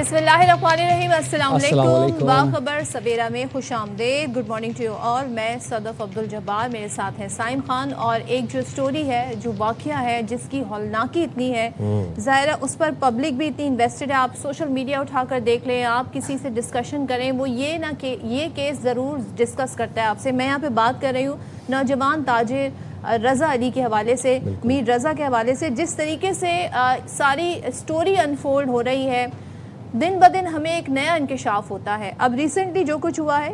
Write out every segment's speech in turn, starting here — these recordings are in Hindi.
बिस्मिल्लाहिर्रहमानिर्रहीम, अस्सलाम वालेकुम। बाखबर सवेरा में खुशामदीद। Good morning to you all. मैं सदफ अब्दुल जब्बार, मेरे साथ हैं साइम खान। और एक जो स्टोरी है, जो वाक़या है, जिसकी हौलनाकी इतनी है, ज़ाहिर उस पर पब्लिक भी इतनी इन्वेस्टेड है। आप सोशल मीडिया उठाकर देख लें, आप किसी से डिस्कशन करें, वो ये ना कि ये केस ज़रूर डिस्कस करता है आपसे। मैं यहाँ पर बात कर रही हूँ नौजवान ताजिर रज़ा अली के हवाले से, मीर रज़ा के हवाले से। जिस तरीके से सारी स्टोरी अनफोल्ड हो रही है, दिन ब दिन हमें एक नया इंकशाफ होता है। अब रिसेंटली जो कुछ हुआ है,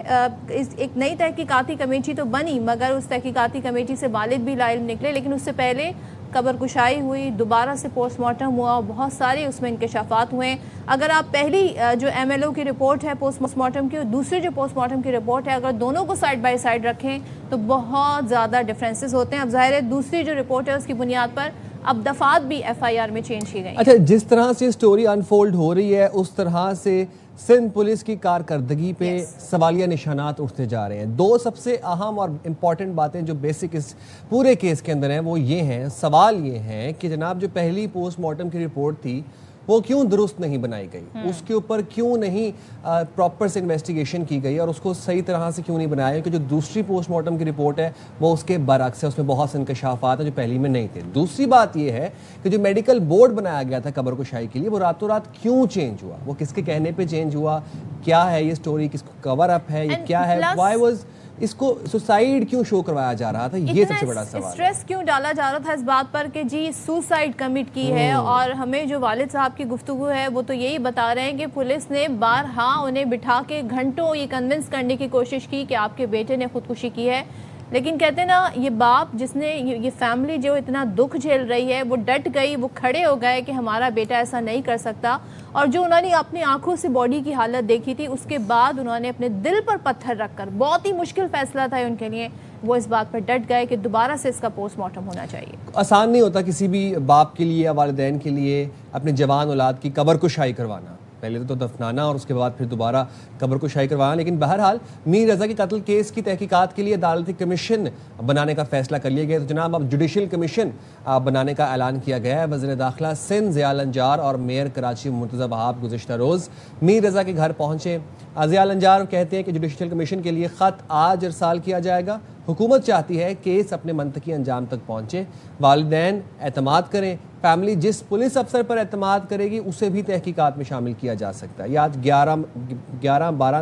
एक नई तहकीकाती कमेटी तो बनी, मगर उस तहकीकाती कमेटी से वालिद भी लाइल निकले। लेकिन उससे पहले कब्र कुशाई हुई, दोबारा से पोस्टमार्टम हुआ, बहुत सारे उसमें इंकशाफात हुए। अगर आप पहली जो MLO की रिपोर्ट है पोस्टमार्टम की और दूसरी जो पोस्टमार्टम की रिपोर्ट है, अगर दोनों को साइड बाय साइड रखें तो बहुत ज़्यादा डिफरेंसेस होते हैं। अब ज़ाहिर है दूसरी जो रिपोर्ट है उसकी बुनियाद पर अब दफात भी FIR में चेंज की गई। अच्छा, जिस तरह से स्टोरी अनफोल्ड हो रही है, उस तरह से सिंध पुलिस की कारकर्दगी पे सवालिया निशानात उठते जा रहे हैं। दो सबसे अहम और इम्पॉर्टेंट बातें जो बेसिक इस पूरे केस के अंदर हैं वो ये हैं। सवाल ये है कि जनाब जो पहली पोस्टमार्टम की रिपोर्ट थी वो क्यों दुरुस्त नहीं बनाई गई, उसके ऊपर क्यों नहीं प्रॉपर से इन्वेस्टिगेशन की गई और उसको सही तरह से क्यों नहीं बनाया, क्योंकि जो दूसरी पोस्टमार्टम की रिपोर्ट है वो उसके बरअक्स है, उसमें बहुत से इंकशाफात हैं जो पहली में नहीं थे। दूसरी बात ये है कि जो मेडिकल बोर्ड बनाया गया था कब्र कुशाई के लिए, वो रातों रात क्यों चेंज हुआ, वो किसके कहने पर चेंज हुआ, क्या है ये स्टोरी, किसको कवर अप है, ये क्या है, व्हाई वाज इसको सुसाइड क्यों शो करवाया जा रहा था, ये सबसे बड़ा सवाल। स्ट्रेस क्यों डाला जा रहा था इस बात पर कि जी सुसाइड कमिट की है। और हमें जो वालिद साहब की गुफ्तगू है वो तो यही बता रहे हैं कि पुलिस ने बारहा उन्हें बिठा के घंटों ये कन्विंस करने की कोशिश की कि आपके बेटे ने खुदकुशी की है। लेकिन कहते हैं ना, ये बाप जिसने ये फैमिली जो इतना दुख झेल रही है, वो डट गई, वो खड़े हो गए कि हमारा बेटा ऐसा नहीं कर सकता। और जो उन्होंने अपनी आंखों से बॉडी की हालत देखी थी, उसके बाद उन्होंने अपने दिल पर पत्थर रखकर, बहुत ही मुश्किल फैसला था उनके लिए, वो इस बात पर डट गए कि दोबारा से इसका पोस्टमार्टम होना चाहिए। आसान नहीं होता किसी भी बाप के लिए या वालिदैन के लिए अपने जवान औलाद की कब्र कुशाई करवाना, पहले तो दफनाना और उसके बाद फिर दोबारा कब्र कुशाई करवाना। लेकिन बहरहाल मीर रज़ा के कत्ल केस की तहकीकात के लिए अदालती कमीशन बनाने का फैसला कर लिया गया। तो जनाब अब जुडिशल कमीशन बनाने का ऐलान किया गया है। वज़ीर दाखिला सिंध ज़ियाउल अंजार और मेयर कराची मुर्तज़ा वहाब गुज़िश्ता रोज़ मीर रज़ा के घर पहुँचे। ज़ियाउल अंजार कहते हैं कि जुडिशल कमीशन के लिए ख़त आज इरसाल किया जाएगा। हुकूमत चाहती है केस अपने मंतकी अंजाम तक पहुँचे, वालिदैन एतमाद करें, फैमिली जिस पुलिस अफसर पर एतमाद करेगी उसे भी तहकीकात में शामिल किया जा सकता है। ये आज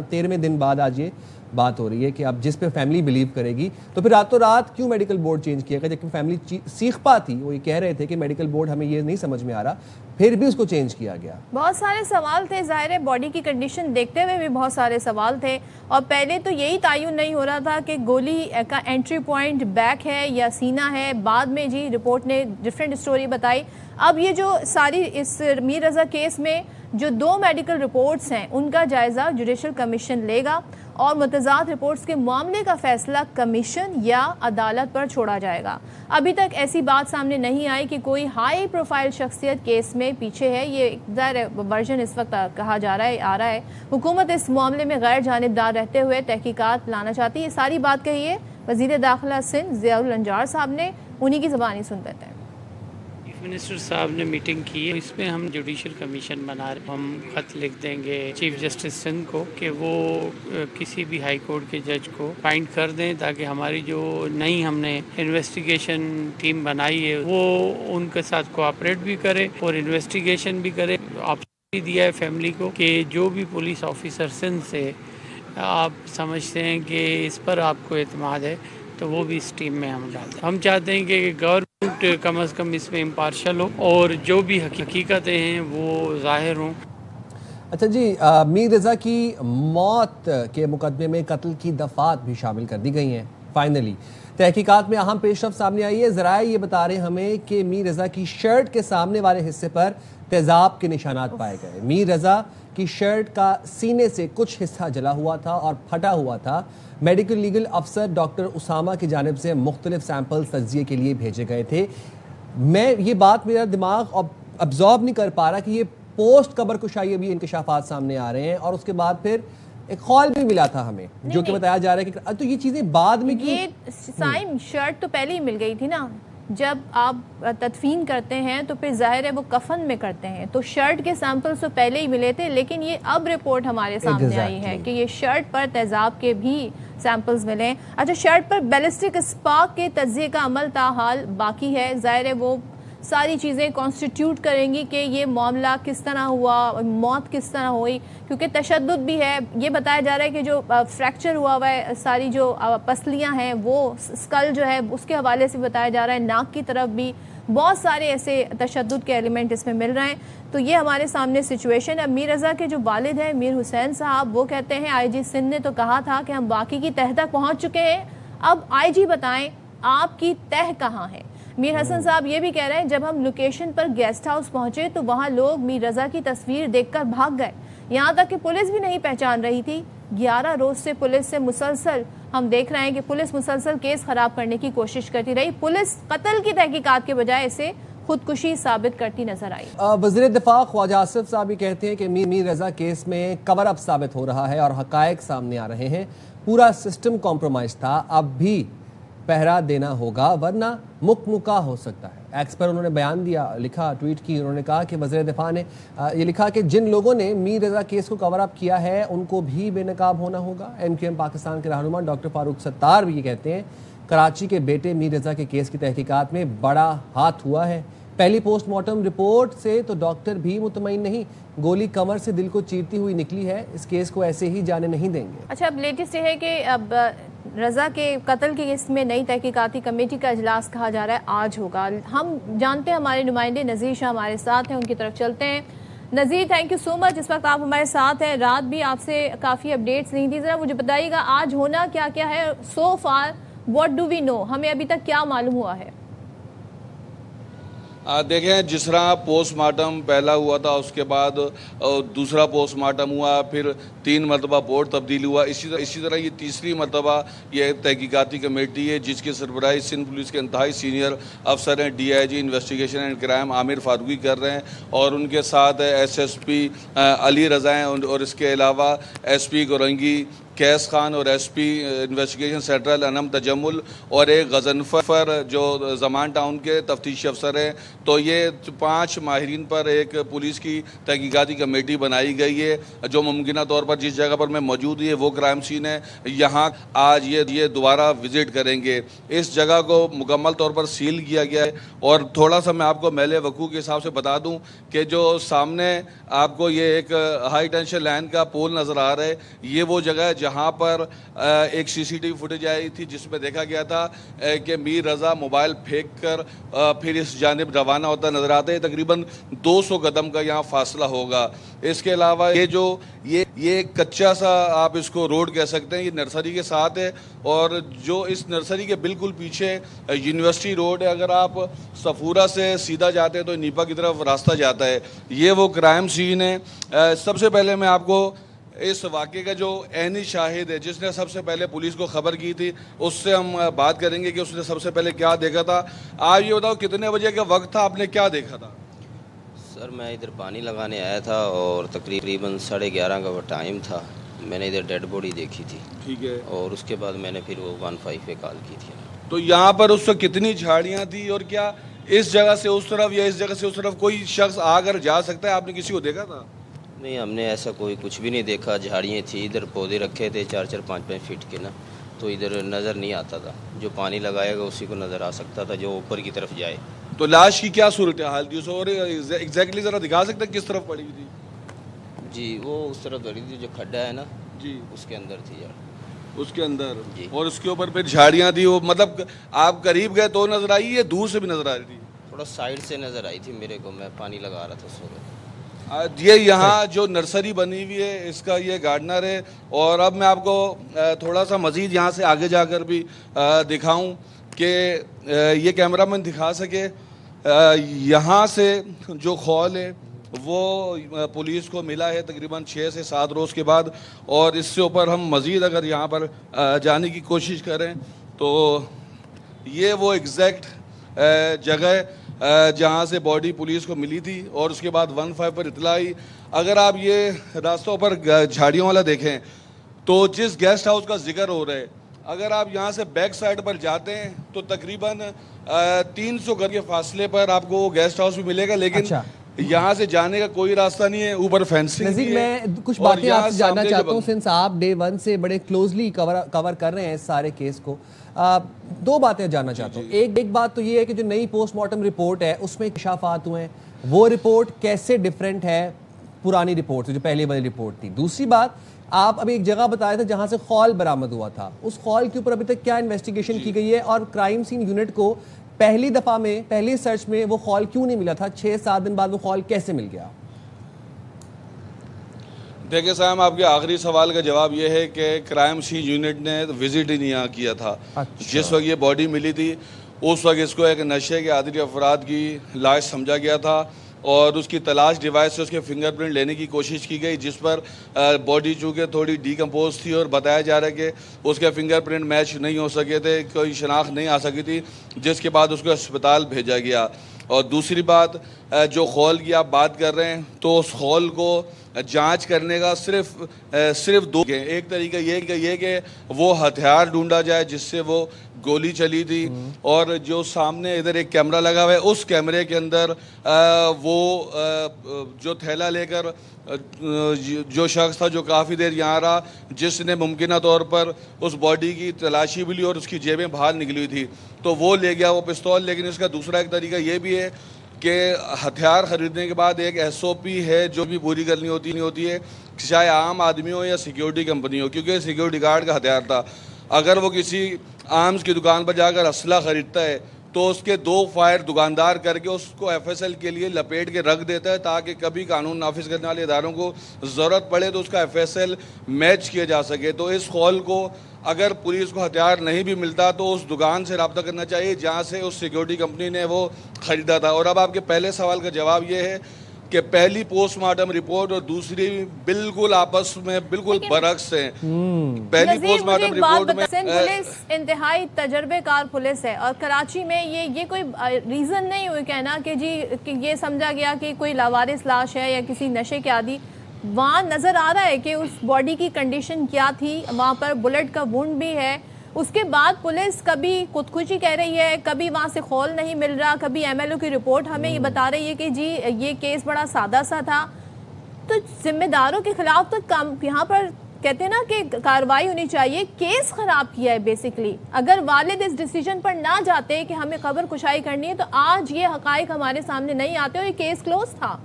13वें दिन बाद आज ये बात हो रही है कि अब जिस पे फैमिली बिलीव करेगी। तो फिर रातों रात क्यों मेडिकल बोर्ड चेंज किया गया, जबकि फैमिली सीख पाती, वो ये कह रहे थे कि मेडिकल बोर्ड हमें ये नहीं समझ में आ रहा, फिर भी उसको चेंज किया गया। बहुत सारे सवाल थे, जाहिर है बॉडी की कंडीशन देखते हुए भी बहुत सारे सवाल थे। और पहले तो यही तयन नहीं हो रहा था कि गोली का एंट्री पॉइंट बैक है या सीना है। बाद में जी रिपोर्ट ने डिफरेंट स्टोरी बताई। अब ये जो सारी इस मीर रज़ा केस में जो 2 मेडिकल रिपोर्ट्स हैं, उनका जायज़ा जुडिशल कमीशन लेगा और मुतज़ाद रिपोर्ट्स के मामले का फैसला कमीशन या अदालत पर छोड़ा जाएगा। अभी तक ऐसी बात सामने नहीं आई कि कोई हाई प्रोफाइल शख्सियत केस में पीछे है। ये ज़ाहिर वर्जन इस वक्त कहा जा रहा है, आ रहा है। हुकूमत इस मामले में गैर जानिबदार रहते हुए तहकीकात लाना चाहती है। सारी बात कही है वज़ीर दाखिला सिंध ज़ियाउल अंजार साहब ने, उन्हीं की ज़बानी सुन लेते हैं। मिनिस्टर साहब ने मीटिंग की है, इसमें हम जुडिशल कमीशन बना रहे, हम खत लिख देंगे चीफ जस्टिस सिंध को कि वो किसी भी हाई कोर्ट के जज को अपॉइंट कर दें, ताकि हमारी जो नई हमने इन्वेस्टिगेशन टीम बनाई है वो उनके साथ कोऑपरेट भी करे और इन्वेस्टिगेशन भी करे। ऑप्शन भी दिया है फैमिली को कि जो भी पुलिस ऑफिसर सिंध से आप समझते हैं कि इस पर आपको एतमाद है तो वो भी इस टीम में हम डालते हैं। हम चाहते हैं कि गवर्नमेंट कम अज़ कम इसमें इम्पार्शल हो और जो भी हकीकतें हैं वो ज़ाहिर हों। अच्छा जी, मीर रज़ा की मौत के मुकदमे में कत्ल की दफ़ात भी शामिल कर दी गई हैं। फाइनली तहकीकात में अहम पेशरफ्त सामने आई है। ज़राए ये बता रहे हैं हमें कि मीर रज़ा की शर्ट के सामने वाले हिस्से पर तेज़ाब के निशानात पाए गए। मीर रज़ा की शर्ट का सीने से कुछ हिस्सा जला हुआ था और फटा हुआ था। मेडिकल लीगल अफसर डॉक्टर उसामा की जानिब से मुख्तलिफ सैंपल तज्जिए के लिए भेजे गए थे। मैं ये बात, मेरा दिमाग अब्जॉर्ब नहीं कर पा रहा कि ये पोस्ट कब्र कुशाई अभी इंकशाफात सामने आ रहे हैं और उसके बाद फिर एक कॉल भी मिला था हमें जो कि बताया जा रहा है कि तो ये चीज़ें बाद में ये साइम शर्ट तो पहले ही मिल गई थी ना, जब आप तदफीन करते हैं तो फिर जाहिर है वो कफन में करते हैं, तो शर्ट के सैंपल्स तो पहले ही मिले थे, लेकिन ये अब रिपोर्ट हमारे सामने आई है कि ये शर्ट पर तेजाब के भी सैंपल्स मिले। अच्छा, शर्ट पर बैलिस्टिक स्पार्क के तज्जिए का अमल ताहाल बाकी है। जाहिर है वो सारी चीज़ें कॉन्स्टिट्यूट करेंगी कि ये मामला किस तरह हुआ, मौत किस तरह हुई, क्योंकि तशद्दुद भी है। ये बताया जा रहा है कि जो फ्रैक्चर हुआ हुआ है, सारी जो पसलियां हैं वो स्कल जो है उसके हवाले से बताया जा रहा है, नाक की तरफ भी बहुत सारे ऐसे तशद्दुद के एलिमेंट इसमें मिल रहे हैं। तो ये हमारे सामने सिचुएशन है। मीर रज़ा के जो वालिद हैं मीर हुसैन साहब, वो कहते हैं IG सिंध ने तो कहा था कि हम बाकी की तह तक पहुँच चुके हैं, अब IG बताएं आपकी तह कहाँ है। मीर हसन साहब ये भी कह रहे हैं जब हम लोकेशन पर गेस्ट हाउस पहुंचे तो वहां लोग मीर रज़ा की तस्वीर देखकर भाग गए, यहां तक कि पुलिस भी नहीं पहचान रही थी। 11 रोज से पुलिस से मुसलसल हम देख रहे हैं कि पुलिस मुसलसल केस खराब करने की कोशिश करती रही। पुलिस कत्ल की तहकीकात के बजाय इसे खुदकुशी साबित करती नजर आई। वज़ीर दिफा ख्वाजा आसिफ साहब भी कहते हैं कि मीर रज़ा केस में कवर अप साबित हो रहा है और हकायक सामने आ रहे हैं। पूरा सिस्टम कॉम्प्रोमाइज था, अब भी पहरा देना होगा वरना मुकमुका हो सकता है। एक्स पर उन्होंने बयान दिया, लिखा, ट्वीट की। उन्होंने कहा कि वज़ीर दिफा ने ये लिखा कि जिन लोगों ने मीर रज़ा केस को कवर अप किया है उनको भी बेनकाब होना होगा। MQM पाकिस्तान के रहनुमा डॉक्टर फारूक सत्तार भी ये कहते हैं कराची के बेटे मीर रज़ा के केस की तहकीकात में बड़ा हाथ हुआ है। पहली पोस्टमार्टम रिपोर्ट से तो डॉक्टर भी मुतमईन नहीं, गोली कमर से दिल को चीरती हुई निकली है। इस केस को ऐसे ही जाने नहीं देंगे। अच्छा, अब लेटेस्ट ये है कि अब रज़ा के कत्ल के केस में नई तहकीकाती कमेटी का इजलास कहा जा रहा है आज होगा। हम जानते हैं हमारे नुमाइंदे नज़ीर शाह हमारे साथ हैं, उनकी तरफ चलते हैं। नज़ीर, थैंक यू सो मच, इस वक्त आप हमारे साथ हैं। रात भी आपसे काफ़ी अपडेट्स नहीं थी, ज़रा मुझे बताइएगा आज होना क्या क्या है। सो फार व्हाट डू वी नो, हमें अभी तक क्या मालूम हुआ है? देखें, जिस तरह पोस्टमार्टम पहला हुआ था, उसके बाद दूसरा पोस्टमार्टम हुआ, फिर 3 मरतबा बोर्ड तब्दील हुआ, इसी तरह ये तीसरी मरतबा ये तहकीकाती कमेटी है जिसकी सरबराही सिंध पुलिस के इंतहाई सीनियर अफसर हैं DIG investigation and crime Aamir Farooqui कर रहे हैं, और उनके साथ SSP अली रज़ा हैं, और इसके अलावा SP गोरंगी, कैस खान और SP investigation central Anam Tajammul और एक गजनफर जो जमान टाउन के तफ्तीशी अफसर हैं। तो ये 5 माहिरीन पर एक पुलिस की तहकीकाती कमेटी बनाई गई है। जो मुमकिन तौर पर जिस जगह पर मैं मौजूद है वो क्राइम सीन है, यहाँ आज ये दोबारा विज़िट करेंगे। इस जगह को मुकम्मल तौर पर सील किया गया है। और थोड़ा सा मैं आपको महल वकूअ के हिसाब से बता दूँ कि जो सामने आपको ये एक हाई टेंशन लाइन का पोल नज़र आ रहा है, ये वो जगह है जहाँ पर एक CCTV फुटेज आई थी जिसमें देखा गया था कि मीर रज़ा मोबाइल फेंक कर फिर इस जानिब रवाना होता नजर आता है। तकरीबन 200 कदम का यहाँ फासला होगा। इसके अलावा ये कच्चा सा आप इसको रोड कह सकते हैं, ये नर्सरी के साथ है, और जो इस नर्सरी के बिल्कुल पीछे यूनिवर्सिटी रोड है। अगर आप सफूरा से सीधा जाते हैं तो नीपा की तरफ रास्ता जाता है। ये वो क्राइम सीन है। सबसे पहले मैं आपको इस वाक़े का जो ऐनी शाहिद है जिसने सबसे पहले पुलिस को खबर की थी उससे हम बात करेंगे कि उसने सबसे पहले क्या देखा था। आप ये बताओ कितने बजे का वक्त था, आपने क्या देखा था? सर, मैं इधर पानी लगाने आया था और तकरीबन 11:30 का वो टाइम था। मैंने इधर डेड बॉडी देखी थी। ठीक है। और उसके बाद मैंने फिर वो 15 पे कॉल की थी। तो यहाँ पर उस वक्त कितनी झाड़ियाँ थी, और क्या इस जगह से उस तरफ या इस जगह से उस तरफ कोई शख्स आकर जा सकता है? आपने किसी को देखा था? नहीं, हमने ऐसा कुछ भी नहीं देखा। झाड़ियाँ थी, इधर पौधे रखे थे 4-4, 5-5 फीट के ना, तो इधर नज़र नहीं आता था। जो पानी लगाएगा उसी को नज़र आ सकता था जो ऊपर की तरफ जाए। तो लाश की क्या सूरत हाल थी, और एग्जैक्टली ज़रा दिखा सकते हैं किस तरफ पड़ी थी? जी, वो उस तरफ पड़ी थी, जो खड्डा है ना जी, उसके अंदर थी यार, उसके अंदर जी। और उसके ऊपर फिर झाड़ियाँ थी। वो मतलब आप करीब गए तो नज़र आई, ये दूर से भी नज़र आ रही थी? थोड़ा साइड से नज़र आई थी मेरे को, मैं पानी लगा रहा था उस वक्त। ये यहाँ जो नर्सरी बनी हुई है इसका ये गार्डनर है। और अब मैं आपको थोड़ा सा मज़ीद यहाँ से आगे जाकर भी दिखाऊं कि ये कैमरा मैन दिखा सके। यहाँ से जो खौल है वो पुलिस को मिला है तकरीबन 6 से 7 रोज़ के बाद। और इससे ऊपर हम मज़ीद अगर यहाँ पर जाने की कोशिश करें तो ये वो एग्जैक्ट जगह जहाँ से बॉडी पुलिस को मिली थी। और उसके बाद 15 पर इतला आई। अगर आप ये रास्तों पर झाड़ियों वाला देखें तो जिस गेस्ट हाउस का जिक्र हो रहा है, अगर आप यहाँ से बैक साइड पर जाते हैं तो तकरीबन 300 गज के फासले पर आपको गेस्ट हाउस भी मिलेगा, लेकिन अच्छा। यहाँ से जाने का कोई रास्ता नहीं है, ऊपर फेंसिंग नज़ीर, भी है। मैं कुछ और बातें यहाँ आपसे जानना सामने चाहता जो हूँ, सिंस आप डे 1 से बड़े क्लोजली कवर कर रहे हैं इस सारे केस को। दो बातें जानना चाहता हूँ। एक बात तो ये है कि जो नई पोस्टमार्टम रिपोर्ट है उसमें इंकशाफात हुए हैं, वो रिपोर्ट कैसे डिफरेंट है पुरानी रिपोर्ट से, जो पहले वाली रिपोर्ट थी। दूसरी बात, आप अभी एक जगह बताया था जहां से खौल बरामद हुआ था, उस खौल के ऊपर अभी तक क्या इन्वेस्टिगेशन की गई है, और क्राइम सीन यूनिट को पहली दफा में, पहली सर्च में वो खौल क्यों नहीं मिला था? 6-7 दिन बाद वो खौल कैसे मिल गया? देखिए साहब, आपके आखिरी सवाल का जवाब ये है कि क्राइम सीन यूनिट ने विजिट ही नहीं यहाँ किया था। अच्छा। जिस वक्त ये बॉडी मिली थी उस वक्त इसको एक नशे के आदी अफराद की लाश समझा गया था, और उसकी तलाश डिवाइस से उसके फिंगरप्रिंट लेने की कोशिश की गई, जिस पर बॉडी चूँकि थोड़ी डीकम्पोज थी और बताया जा रहा है कि उसके फिंगरप्रिंट मैच नहीं हो सके थे, कोई शनाख्त नहीं आ सकी थी, जिसके बाद उसको अस्पताल भेजा गया। और दूसरी बात, जो खौल की आप बात कर रहे हैं, तो उस खौल को जांच करने का सिर्फ दो हैं। एक तरीका ये कि वो हथियार ढूंढा जाए जिससे वो गोली चली थी, और जो सामने इधर एक कैमरा लगा हुआ है, उस कैमरे के अंदर वो जो थैला लेकर जो शख्स था जो काफ़ी देर यहाँ रहा, जिसने मुमकिन तौर पर उस बॉडी की तलाशी भी ली और उसकी जेबें बाहर निकली हुई थी, तो वो ले गया वो पिस्तौल। लेकिन इसका दूसरा एक तरीका ये भी है कि हथियार ख़रीदने के बाद एक SOP है जो भी पूरी करनी होती है, चाहे आम आदमी हो या सिक्योरिटी कंपनी हो, क्योंकि सिक्योरिटी गार्ड का हथियार था। अगर वो किसी आर्म्स की दुकान पर जाकर असला ख़रीदता है तो उसके 2 फायर दुकानदार करके उसको FSL के लिए लपेट के रख देता है, ताकि कभी कानून नाफिज करने वाले इदारों को ज़रूरत पड़े तो उसका FSL मैच किया जा सके। तो इस खौल को अगर पुलिस को हथियार नहीं भी मिलता तो उस दुकान से रब्ता करना चाहिए जहाँ से उस सिक्योरिटी कंपनी ने वो ख़रीदा था। और अब आपके पहले सवाल का जवाब ये है कि पहली पोस्टमार्टम रिपोर्ट और दूसरी बिल्कुल आपस में बिल्कुल बरअक्स हैं। पहली पोस्टमार्टम रिपोर्ट में पुलिस इंतहाई तजर्बेकार पुलिस है, और कराची में ये कोई रीज़न नहीं हुई कहना कि जी कि ये समझा गया कि कोई लावारिस लाश है या किसी नशे के आदि। वहाँ नज़र आ रहा है कि उस बॉडी की कंडीशन क्या थी, वहाँ पर बुलेट का वुंड भी है। उसके बाद पुलिस कभी खुदकुशी कह रही है, कभी वहाँ से खौल नहीं मिल रहा, कभी MLO की रिपोर्ट हमें ये बता रही है कि जी ये केस बड़ा सादा सा था। तो जिम्मेदारों के खिलाफ तो काम यहाँ पर कहते हैं ना कि कार्रवाई होनी चाहिए। केस खराब किया है बेसिकली। अगर वालिद इस डिसीजन पर ना जाते कि हमें खबर कुशाई करनी है तो आज ये हकाइक हमारे सामने नहीं आते और ये केस क्लोज था।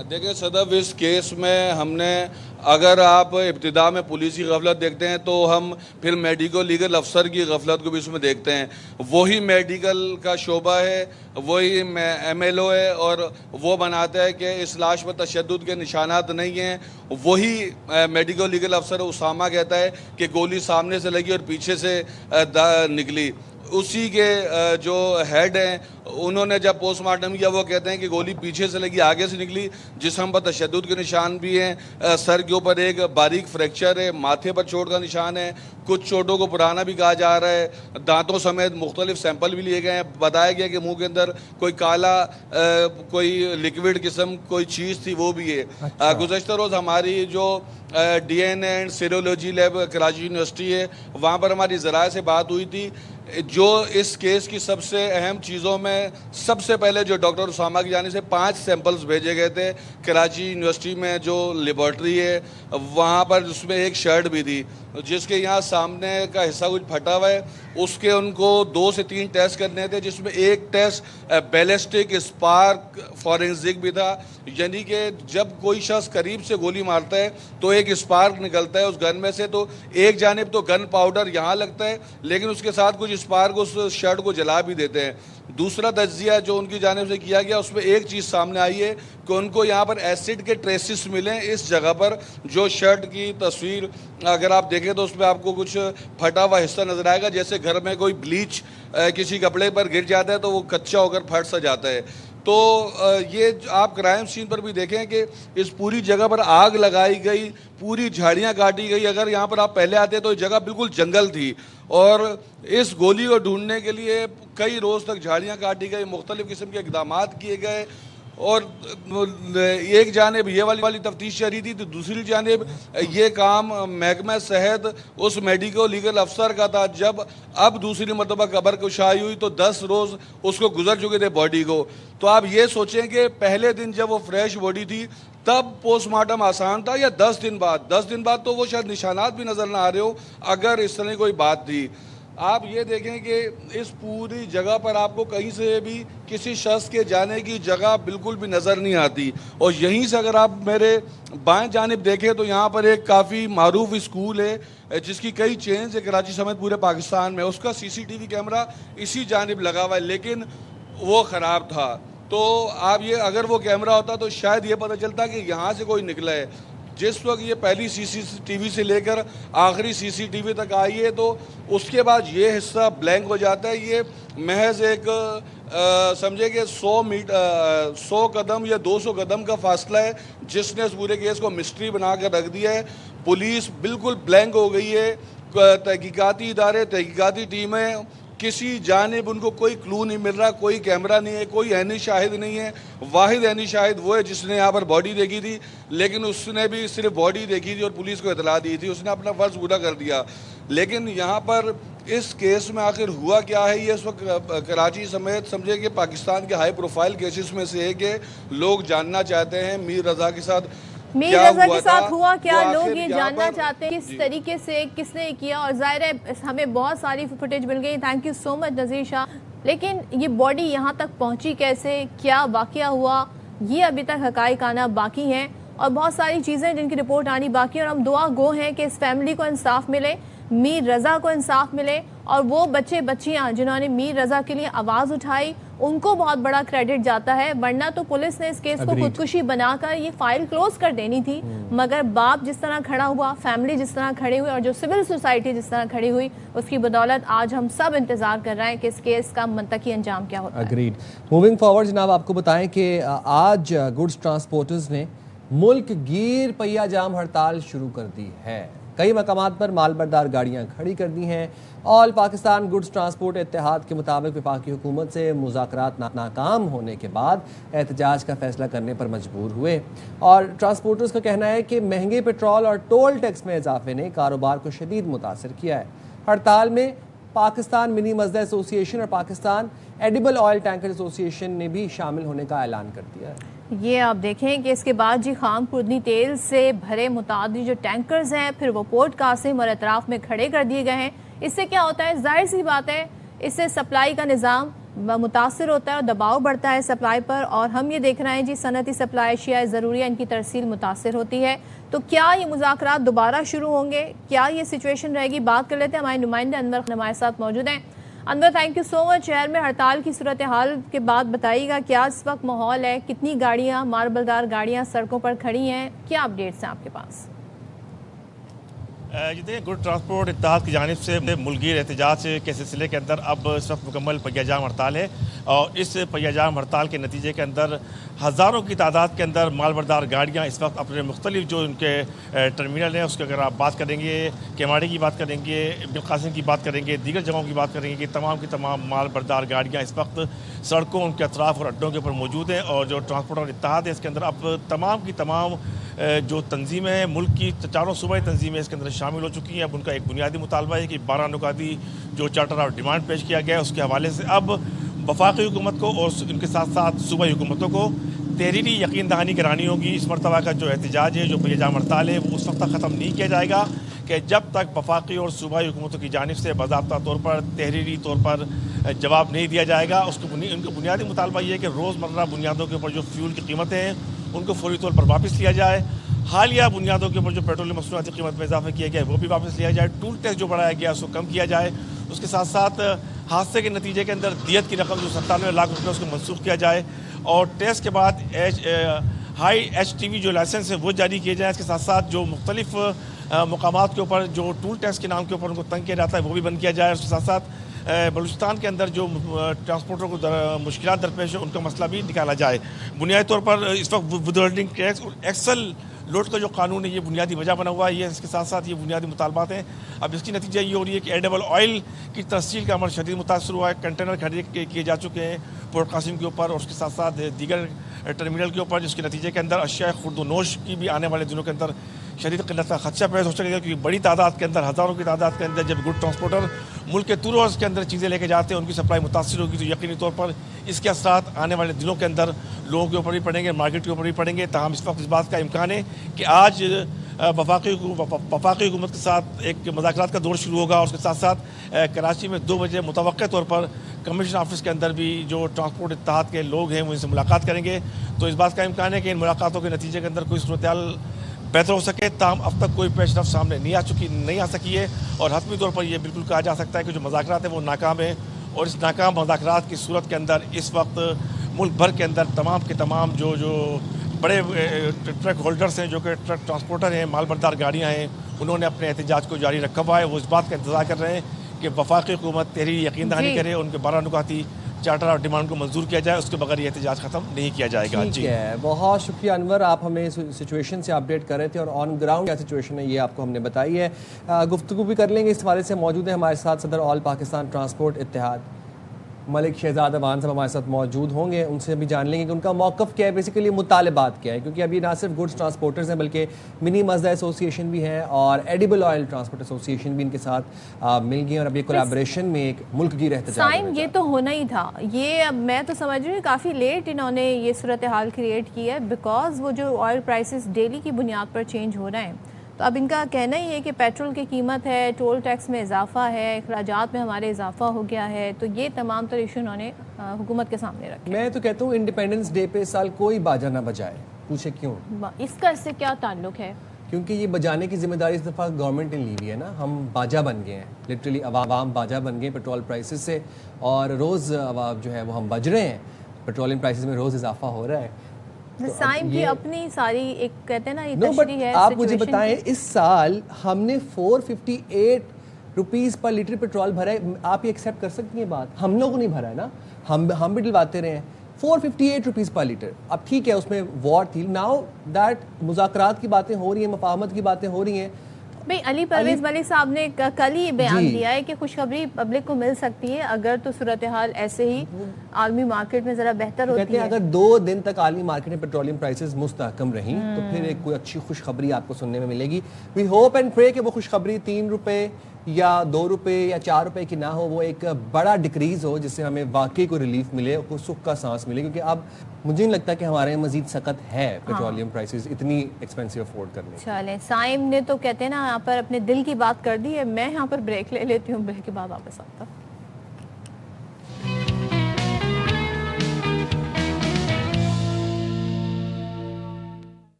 देखिए सदफ, इस केस में हमने, अगर आप इब्तिदा में पुलिस की गफलत देखते हैं तो हम फिर मेडिको लीगल अफसर की गफलत को भी उसमें देखते हैं। वही मेडिकल का शोबा है, वही MLO है, और वो बनाता है कि इस लाश पर तशद्दुद के निशानात नहीं हैं। वही मेडिको लीगल अफसर उसामा कहता है कि गोली सामने से लगी और पीछे से निकली। उसी के जो हेड हैं उन्होंने जब पोस्टमार्टम किया वो कहते हैं कि गोली पीछे से लगी, आगे से निकली। जिस्म पर तशद्दुद के निशान भी हैं, सर के ऊपर एक बारीक फ्रैक्चर है, माथे पर चोट का निशान है, कुछ चोटों को पुराना भी कहा जा रहा है। दांतों समेत मुख्तलिफ सैंपल भी लिए गए हैं। बताया गया कि मुंह के अंदर कोई काला कोई लिक्विड किस्म कोई चीज़ थी, वो भी है। अच्छा। गुज़श्ता रोज़ हमारी जो DNA and serology lab Karachi university है, वहाँ पर हमारी ज़राए से बात हुई थी। जो इस केस की सबसे अहम चीज़ों में सबसे पहले जो डॉक्टर उसामा की जानिब से 5 सैंपल्स भेजे गए थे कराची यूनिवर्सिटी में जो लेबॉर्ट्री है, वहाँ पर उसमें एक शर्ट भी थी जिसके यहाँ सामने का हिस्सा कुछ फटा हुआ है। उसके उनको 2 से 3 टेस्ट करने थे, जिसमें एक टेस्ट बैलिस्टिक स्पार्क फॉरेंसिक भी था। यानी कि जब कोई शख्स करीब से गोली मारता है तो एक स्पार्क निकलता है उस गन में से, तो एक जानिब तो गन पाउडर यहाँ लगता है, लेकिन उसके साथ कुछ स्पार्क उस शर्ट को जला भी देते हैं। दूसरा तज्जिया जो उनकी जानिब से किया गया, उसमें एक चीज़ सामने आई है कि उनको यहाँ पर एसिड के ट्रेसिस मिले इस जगह पर। जो शर्ट की तस्वीर अगर आप देखें तो उसमें आपको कुछ फटा हुआ हिस्सा नज़र आएगा, जैसे घर में कोई ब्लीच किसी कपड़े पर गिर जाता है तो वो कच्चा होकर फट सा जाता है। तो ये आप क्राइम सीन पर भी देखें कि इस पूरी जगह पर आग लगाई गई, पूरी झाड़ियाँ काटी गई। अगर यहाँ पर आप पहले आते तो ये जगह बिल्कुल जंगल थी, और इस गोली को ढूंढने के लिए कई रोज़ तक झाड़ियाँ काटी गई, मुख्तलिफ़ किस्म के इक़दामात किए गए। और एक जानिब ये वाली तफ्तीश चल रही थी तो दूसरी जानिब ये काम महकमा सेहत उस मेडिको लीगल अफसर का था। जब अब दूसरी मरतबा कब्र कुशाई हुई तो 10 रोज़ उसको गुजर चुके थे बॉडी को। तो आप ये सोचें कि पहले दिन जब वो फ्रेश बॉडी थी तब पोस्टमार्टम आसान था या 10 दिन बाद? 10 दिन बाद तो वो शायद निशानात भी नज़र ना आ रहे हो अगर इस तरह कोई बात थी। आप ये देखें कि इस पूरी जगह पर आपको कहीं से भी किसी शख्स के जाने की जगह बिल्कुल भी नज़र नहीं आती। और यहीं से अगर आप मेरे बाएं जानिब देखें तो यहाँ पर एक काफ़ी मारूफ स्कूल है जिसकी कई चेन्स है कराची समेत पूरे पाकिस्तान में। उसका CCTV कैमरा इसी जानिब लगा हुआ है लेकिन वो ख़राब था। तो आप ये अगर वो कैमरा होता तो शायद ये पता चलता कि यहाँ से कोई निकला है। जिस वक्त ये पहली CCTV से लेकर आखिरी CCTV तक आई है तो उसके बाद ये हिस्सा ब्लैंक हो जाता है। ये महज एक समझे कि 100 कदम या 200 कदम का फासला है जिसने इस पूरे केस को मिस्ट्री बना कर रख दिया है। पुलिस बिल्कुल ब्लैंक हो गई है। तहकीकाती इदारे, तहकीकाती टीमें, किसी जानिब उनको कोई क्लू नहीं मिल रहा, कोई कैमरा नहीं है, कोई ऐनी शाहिद नहीं है। वाहिद ऐनी शाहिद वो है जिसने यहाँ पर बॉडी देखी थी लेकिन उसने भी सिर्फ बॉडी देखी थी और पुलिस को इतला दी थी। उसने अपना फ़र्ज़ पूरा कर दिया। लेकिन यहाँ पर इस केस में आखिर हुआ क्या है, ये इस वक्त कराची समेत समझे कि पाकिस्तान के हाई प्रोफाइल केसेस में से है कि लोग जानना चाहते हैं मीर रज़ा के साथ मीर रज़ा के साथ हुआ क्या। तो लोग ये जानना चाहते हैं किस तरीके से, किसने किया। और जाहिर है हमें बहुत सारी फुटेज मिल गई। थैंक यू सो मच नज़ीर शाह। लेकिन ये बॉडी यहाँ तक पहुँची कैसे, क्या वाक़या हुआ, ये अभी तक हक़ाइक़ आना बाकी हैं और बहुत सारी चीज़ें जिनकी रिपोर्ट आनी बाकी है। और हम दुआ गो हैं कि इस फैमिली को इंसाफ मिले, मीर रज़ा को इंसाफ मिले और वो बच्चे बच्चियाँ जिन्होंने मीर रज़ा के लिए आवाज़ उठाई उनको बहुत बड़ा क्रेडिट जाता है। वरना तो पुलिस ने इस केस को खुदकुशी बनाकर ये फाइल क्लोज कर देनी थी। मगर बाप जिस तरह खड़ा हुआ, फैमिली जिस तरह खड़ी हुई और जो सिविल सोसाइटी जिस तरह खड़ी हुई, उसकी बदौलत आज हम सब इंतजार कर रहे हैं कि इस केस का मंतकी अंजाम क्या होता है। अग्रीड। मूविंग फॉरवर्ड जनाब, आपको बताएं कि आज गुड्स ट्रांसपोर्टर्स ने मुल्क गिर पहिया जाम हड़ताल शुरू कर दी है। कई मकामात पर मालबरदार गाड़ियां खड़ी कर दी हैं। ऑल पाकिस्तान गुड्स ट्रांसपोर्ट इत्तेहाद के मुताबिक वफाकी हुकूमत से मुज़ाकरात नाकाम होने के बाद एहतजाज का फैसला करने पर मजबूर हुए। और ट्रांसपोर्टर्स का कहना है कि महंगे पेट्रोल और टोल टैक्स में इजाफे ने कारोबार को शदीद मुतासर किया है। हड़ताल में पाकिस्तान मिनी मज़दा एसोसिएशन और Pakistan edible oil tanker association ने भी शामिल होने का ऐलान कर दिया है। ये आप देखें कि इसके बाद जी खाम खुर्दनी तेल से भरे मुतादिद जो टैंकर्स हैं फिर वो पोर्ट कासिम और अतराफ में खड़े कर दिए गए हैं। इससे क्या होता है, जाहिर सी बात है, इससे सप्लाई का निज़ाम मुतासर होता है और दबाव बढ़ता है सप्लाई पर। और हम ये देख रहे हैं जी सनती सप्लाई अशिया ज़रूरी इनकी तरसील मुतासर होती है। तो क्या ये मुज़ाकरात दोबारा शुरू होंगे, क्या ये सिचुएशन रहेगी, बात कर लेते हैं। हमारे नुमाइंदे अनवर हमारे साथ मौजूद हैं। Anwar, thank you so much. शहर में हड़ताल की सूरत हाल के बाद बताइएगा क्या इस वक्त माहौल है, कितनी गाड़ियाँ, मार्बलदार गाड़ियाँ सड़कों पर खड़ी हैं, क्या अपडेट्स हैं आपके पास? जी देखिए, गुड ट्रांसपोर्ट इत्तेहाद की जानिब से मुल्कगीर एहतजाज के सिलसिले के अंदर अब इस वक्त मुकम्मल पहियाजाम हड़ताल है। और इस पहियाजाम हड़ताल के नतीजे के अंदर हज़ारों की तादाद के अंदर मालबरदार गाड़ियाँ इस वक्त अपने मुख्तलिफ जो उनके टर्मिनल हैं उसके अगर आप बात करेंगे, केमाड़ी की बात करेंगे, बिल कासिम की बात करेंगे, दीगर जगहों की बात करेंगे कि तमाम की तमाम मालबरदार गाड़ियाँ इस वक्त सड़कों, उनके अतराफ़ और अड्डों के ऊपर मौजूद हैं। और जो ट्रांसपोर्ट और इत्तेहाद है इसके अंदर अब तमाम की तमाम जो तंजीमें हैं, मुल्क की चारों सूबाई तंजीमें इसके अंदर शामिल हो चुकी हैं। अब उनका एक बुनियादी मुतालबा है कि 12 नुकाती जो चार्टर ऑफ डिमांड पेश किया गया है उसके हवाले से अब वफाकी हुकूमत को और उनके साथ साथ सूबाई हुकूमतों को तहरीरी यकीन दहानी करानी होगी। इस मरतबा का जो एहतजाज है, जो पहियाजाम हड़ताल है, वो उस वक्त तक ख़त्म नहीं किया जाएगा कि जब तक वफाकी और सूबाई हुकूमतों की जानिब से बाज़ाब्ता तौर पर तहरीरी तौर पर जवाब नहीं दिया जाएगा। उनका बुनियादी मुतालबा ये है कि रोज़मर्रा बुनियादों के ऊपर जो फ्यूल की कीमतें हैं उनको फौरी तौर पर वापस लिया जाए। हालिया बुनियादों के ऊपर जो पेट्रोलियम मसनूआत की कीमत में इजाफा किया गया है वो भी वापस लिया जाए। टूल टैक्स जो बढ़ाया गया उसको कम किया जाए। उसके साथ साथ हादसे के नतीजे के अंदर दियत की रकम जो 97 लाख रुपये उसको मनसूख किया जाए। और टैक्स के बाद हाई HTV जो लाइसेंस है वो जारी किए जाए। इसके साथ साथ जो मुख्तलिफ मकामात के ऊपर जो टूल टैक्स के नाम के ऊपर उनको तंग किया जाता है वो भी बंद किया जाए। उसके साथ साथ बलूचिस्तान के अंदर जो ट्रांसपोर्टरों को मुश्किलात दरपेश है उनका मसला भी निकाला जाए। बुनियादी तौर पर इस वक्त विदहोल्डिंग टैक्स और एक्सल लोट का जो कानून है ये बुनियादी वजह बना हुआ है, ये इसके साथ साथ ये बुनियादी मुतालबात हैं। अब इसकी नतीजा ये हो रही है कि एडिबल ऑयल की तहसील का अमल शदीद मुतासर हुआ है। कंटेनर खरीद किए जा चुके हैं पोर्ट कासिम के ऊपर और उसके साथ साथ दीगर टर्मिनल के ऊपर, जिसके नतीजे के अंदर अशिया खुर्दनोश की भी आने वाले दिनों के अंदर शदीद किल्लत का खदशा पैदा हो सकेगा, क्योंकि बड़ी तादाद के अंदर, हज़ारों की तादाद के अंदर जब गुड ट्रांसपोर्टर मुल्क के तुरोज़ के अंदर चीज़ें लेके जाते हैं, उनकी सप्लाई मुतासर होगी, तो यकीनी तौर पर इसके असरात आने वाले दिनों के अंदर लोगों के ऊपर भी पड़ेंगे, मार्केट के ऊपर भी पड़ेंगे। ताहम इस वक्त इस बात का इम्कान है कि आज वफाकी हुकूमत के साथ एक मुज़ाकरात का दौर शुरू होगा और उसके साथ साथ कराची में 2 बजे मुतवक्किल तौर पर कमीशन ऑफिस के अंदर भी जो ट्रांसपोर्ट इत्तेहाद के लोग हैं वो इनसे मुलाकात करेंगे। तो इस बात का इम्कान है कि इन मुलाकातों के नतीजे के अंदर कोई सूरत हाल बेहतर हो सके। ताहम अब तक कोई पेशरफ सामने नहीं आ सकी है और हतमी तौर पर यह बिल्कुल कहा जा सकता है कि जो मुज़ाकरात हैं वो नाकाम है और इस नाकाम मुज़ाकरात की सूरत के अंदर इस वक्त मुल्क भर के अंदर तमाम के तमाम जो बड़े ट्रक होल्डर्स हैं, जो कि ट्रक ट्रांसपोर्टर हैं, मालबरदार गाड़ियाँ हैं, उन्होंने अपने एहतजाज को जारी रखा हुआ है। वो इस बात का इंतजार कर रहे हैं कि वफाकी हुकूमत तहरीर यकीन दहानी करे, उनके 12 नुकाती चार्टर और डिमांड को मंजूर किया जाए, उसके बगैर ये एहतजाज खत्म नहीं किया जाएगा। ठीक है, बहुत शुक्रिया अनवर, आप हमें सिचुएशन से अपडेट कर रहे थे और ऑन ग्राउंड क्या सिचुएशन है ये आपको हमने बताई है। गुफ्तगू भी कर लेंगे इस हवाले से। मौजूद है हमारे साथ सदर ऑल पाकिस्तान ट्रांसपोर्ट इत्तेहाद मलिक शहजाद अवान साहब हमारे साथ मौजूद होंगे, उनसे भी जान लेंगे कि उनका मौक़िफ़ क्या है, बेसिकली मुतालबात क्या है, क्योंकि अभी ना सिर्फ गुड्स ट्रांसपोर्टर्स हैं बल्कि मिनी मज़दा एसोसिएशन भी है और एडिबल ऑयल ट्रांसपोर्ट एसोसिएशन भी इनके साथ मिल गई और अभी कोलैबोरेशन में एक मुल्क की रहते साइम ये तो होना ही था। ये अब मैं तो समझ रही हूँ काफ़ी लेट इन्होंने ये सूरत हाल क्रिएट की है, बिकॉज वो जो ऑयल प्राइसेस डेली की बुनियाद पर चेंज हो रहे हैं, तो अब इनका कहना ही है कि पेट्रोल की कीमत है, टोल टैक्स में इजाफा है, अखराजात में हमारे इजाफा हो गया है, तो ये तमाम तर इशू उन्होंने हुकूमत के सामने रखे। मैं तो कहता हूँ इंडिपेंडेंस डे पे इस साल कोई बाजा ना बजाए। पूछे क्यों? इसका इससे क्या ताल्लुक है? क्योंकि ये बजाने की जिम्मेदारी इस दफ़ा गवर्नमेंट ने ली हुई है ना। हम बाजा बन गए हैं, लिटरली अवाम बाजा बन गए पेट्रोल प्राइसेस से और रोज़ अवाम जो है वो हम बज रहे हैं। पेट्रोलियम प्राइसेस में रोज़ इजाफा हो रहा है। साइम की अपनी सारी एक कहते हैं ना ये तशरीह है। आप मुझे बताएं, इस साल हमने 458 रुपीज़ पर लीटर पेट्रोल भरा है। आप ये एक्सेप्ट कर सकती हैं बात? हम लोगों ने भरा है ना, हम भी डलवाते रहे हैं। 458 रुपीज़ पर लीटर। अब ठीक है, उसमें वॉर थी, नाउ दैट मुज़ाकरात की बातें हो रही हैं, मफाहमत की बातें हो रही हैं। भाई अली परवेज मलिक साहब ने कल ही बयान दिया है कि खुशखबरी पब्लिक को मिल सकती है अगर तो सूरत हाल ऐसे ही आलमी मार्केट में जरा बेहतर होती है। अगर 2 दिन तक आलमी मार्केट में पेट्रोलियम प्राइसेस मुस्तहकम रहीं तो फिर एक कोई अच्छी खुशखबरी आपको सुनने में मिलेगी। वी होप एंड प्रे कि वो खुशखबरी 3 रुपये या 2 रुपये या 4 रुपये की ना हो, वो एक बड़ा डिक्रीज़ हो जिससे हमें वाकई को रिलीफ मिले, को सुख का सांस मिले, क्योंकि अब मुझे नहीं लगता कि हमारे मजीद सख्त है पेट्रोलियम प्राइसेस इतनी एक्सपेंसिव अफोर्ड करने। चलें, साइम ने तो कहते हैं ना यहाँ पर अपने दिल की बात कर दी है। मैं यहाँ पर ब्रेक ले लेती हूँ, ब्रेक के बाद वापस आता हूँ।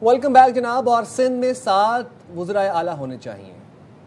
वेलकम बैक जनाब। और सिंध में 7 वज़राए आला होने चाहिए,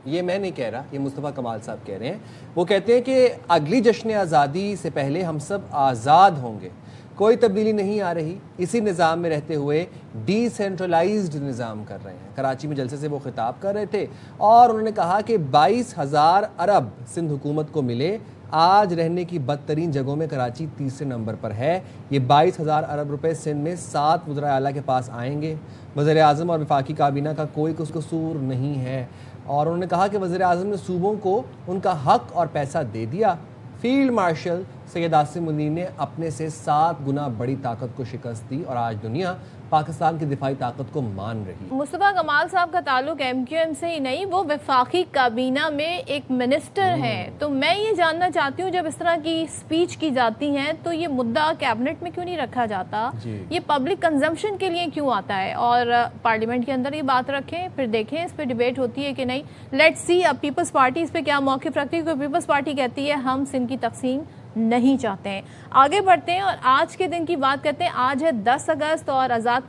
ये मैं नहीं कह रहा, ये मुस्तफ़ा कमाल साहब कह रहे हैं। वो कहते हैं कि अगली जश्न आज़ादी से पहले हम सब आज़ाद होंगे, कोई तब्दीली नहीं आ रही, इसी निज़ाम में रहते हुए डिसेंट्रलाइज्ड निज़ाम कर रहे हैं। कराची में जलसे से वो खिताब कर रहे थे और उन्होंने कहा कि 22,000 अरब सिंध हुकूमत को मिले। आज रहने की बदतरीन जगहों में कराची तीसरे नंबर पर है। ये 22,000 अरब रुपए सिंध में 7 वज़राए आला के पास आएंगे। वज़ीर आज़म और वफाकी काबीना का कोई कसूर नहीं है। और उन्होंने कहा कि वज़ीर आज़म ने सूबों को उनका हक और पैसा दे दिया। फील्ड मार्शल सैयद आसिम मुनीर ने अपने से 7 गुना बड़ी ताकत को शिकस्त दी और आज दुनिया पाकिस्तान की दिफाई ताकत को मान रही। मुस्तफ़ा कमाल साहब का ताल्लुक MQM से ही नहीं, वो वफाकी काबीना में एक मिनिस्टर हैं। तो मैं ये जानना चाहती हूँ, जब इस तरह की स्पीच की जाती हैं तो ये मुद्दा कैबिनेट में क्यों नहीं रखा जाता, ये पब्लिक कंजम्पशन के लिए क्यों आता है? और पार्लियामेंट के अंदर ये बात रखें, फिर देखें इस पर डिबेट होती है कि नहीं। लेट्स सी अब पीपल्स पार्टी इस पर क्या मौक़िफ़ रखती है, क्योंकि पीपल्स पार्टी कहती है हम सिंध की तकसीम नहीं चाहते हैं। आगे बढ़ते हैं और आज के दिन की बात करते हैं। आज है 10 अगस्त और आज़ाद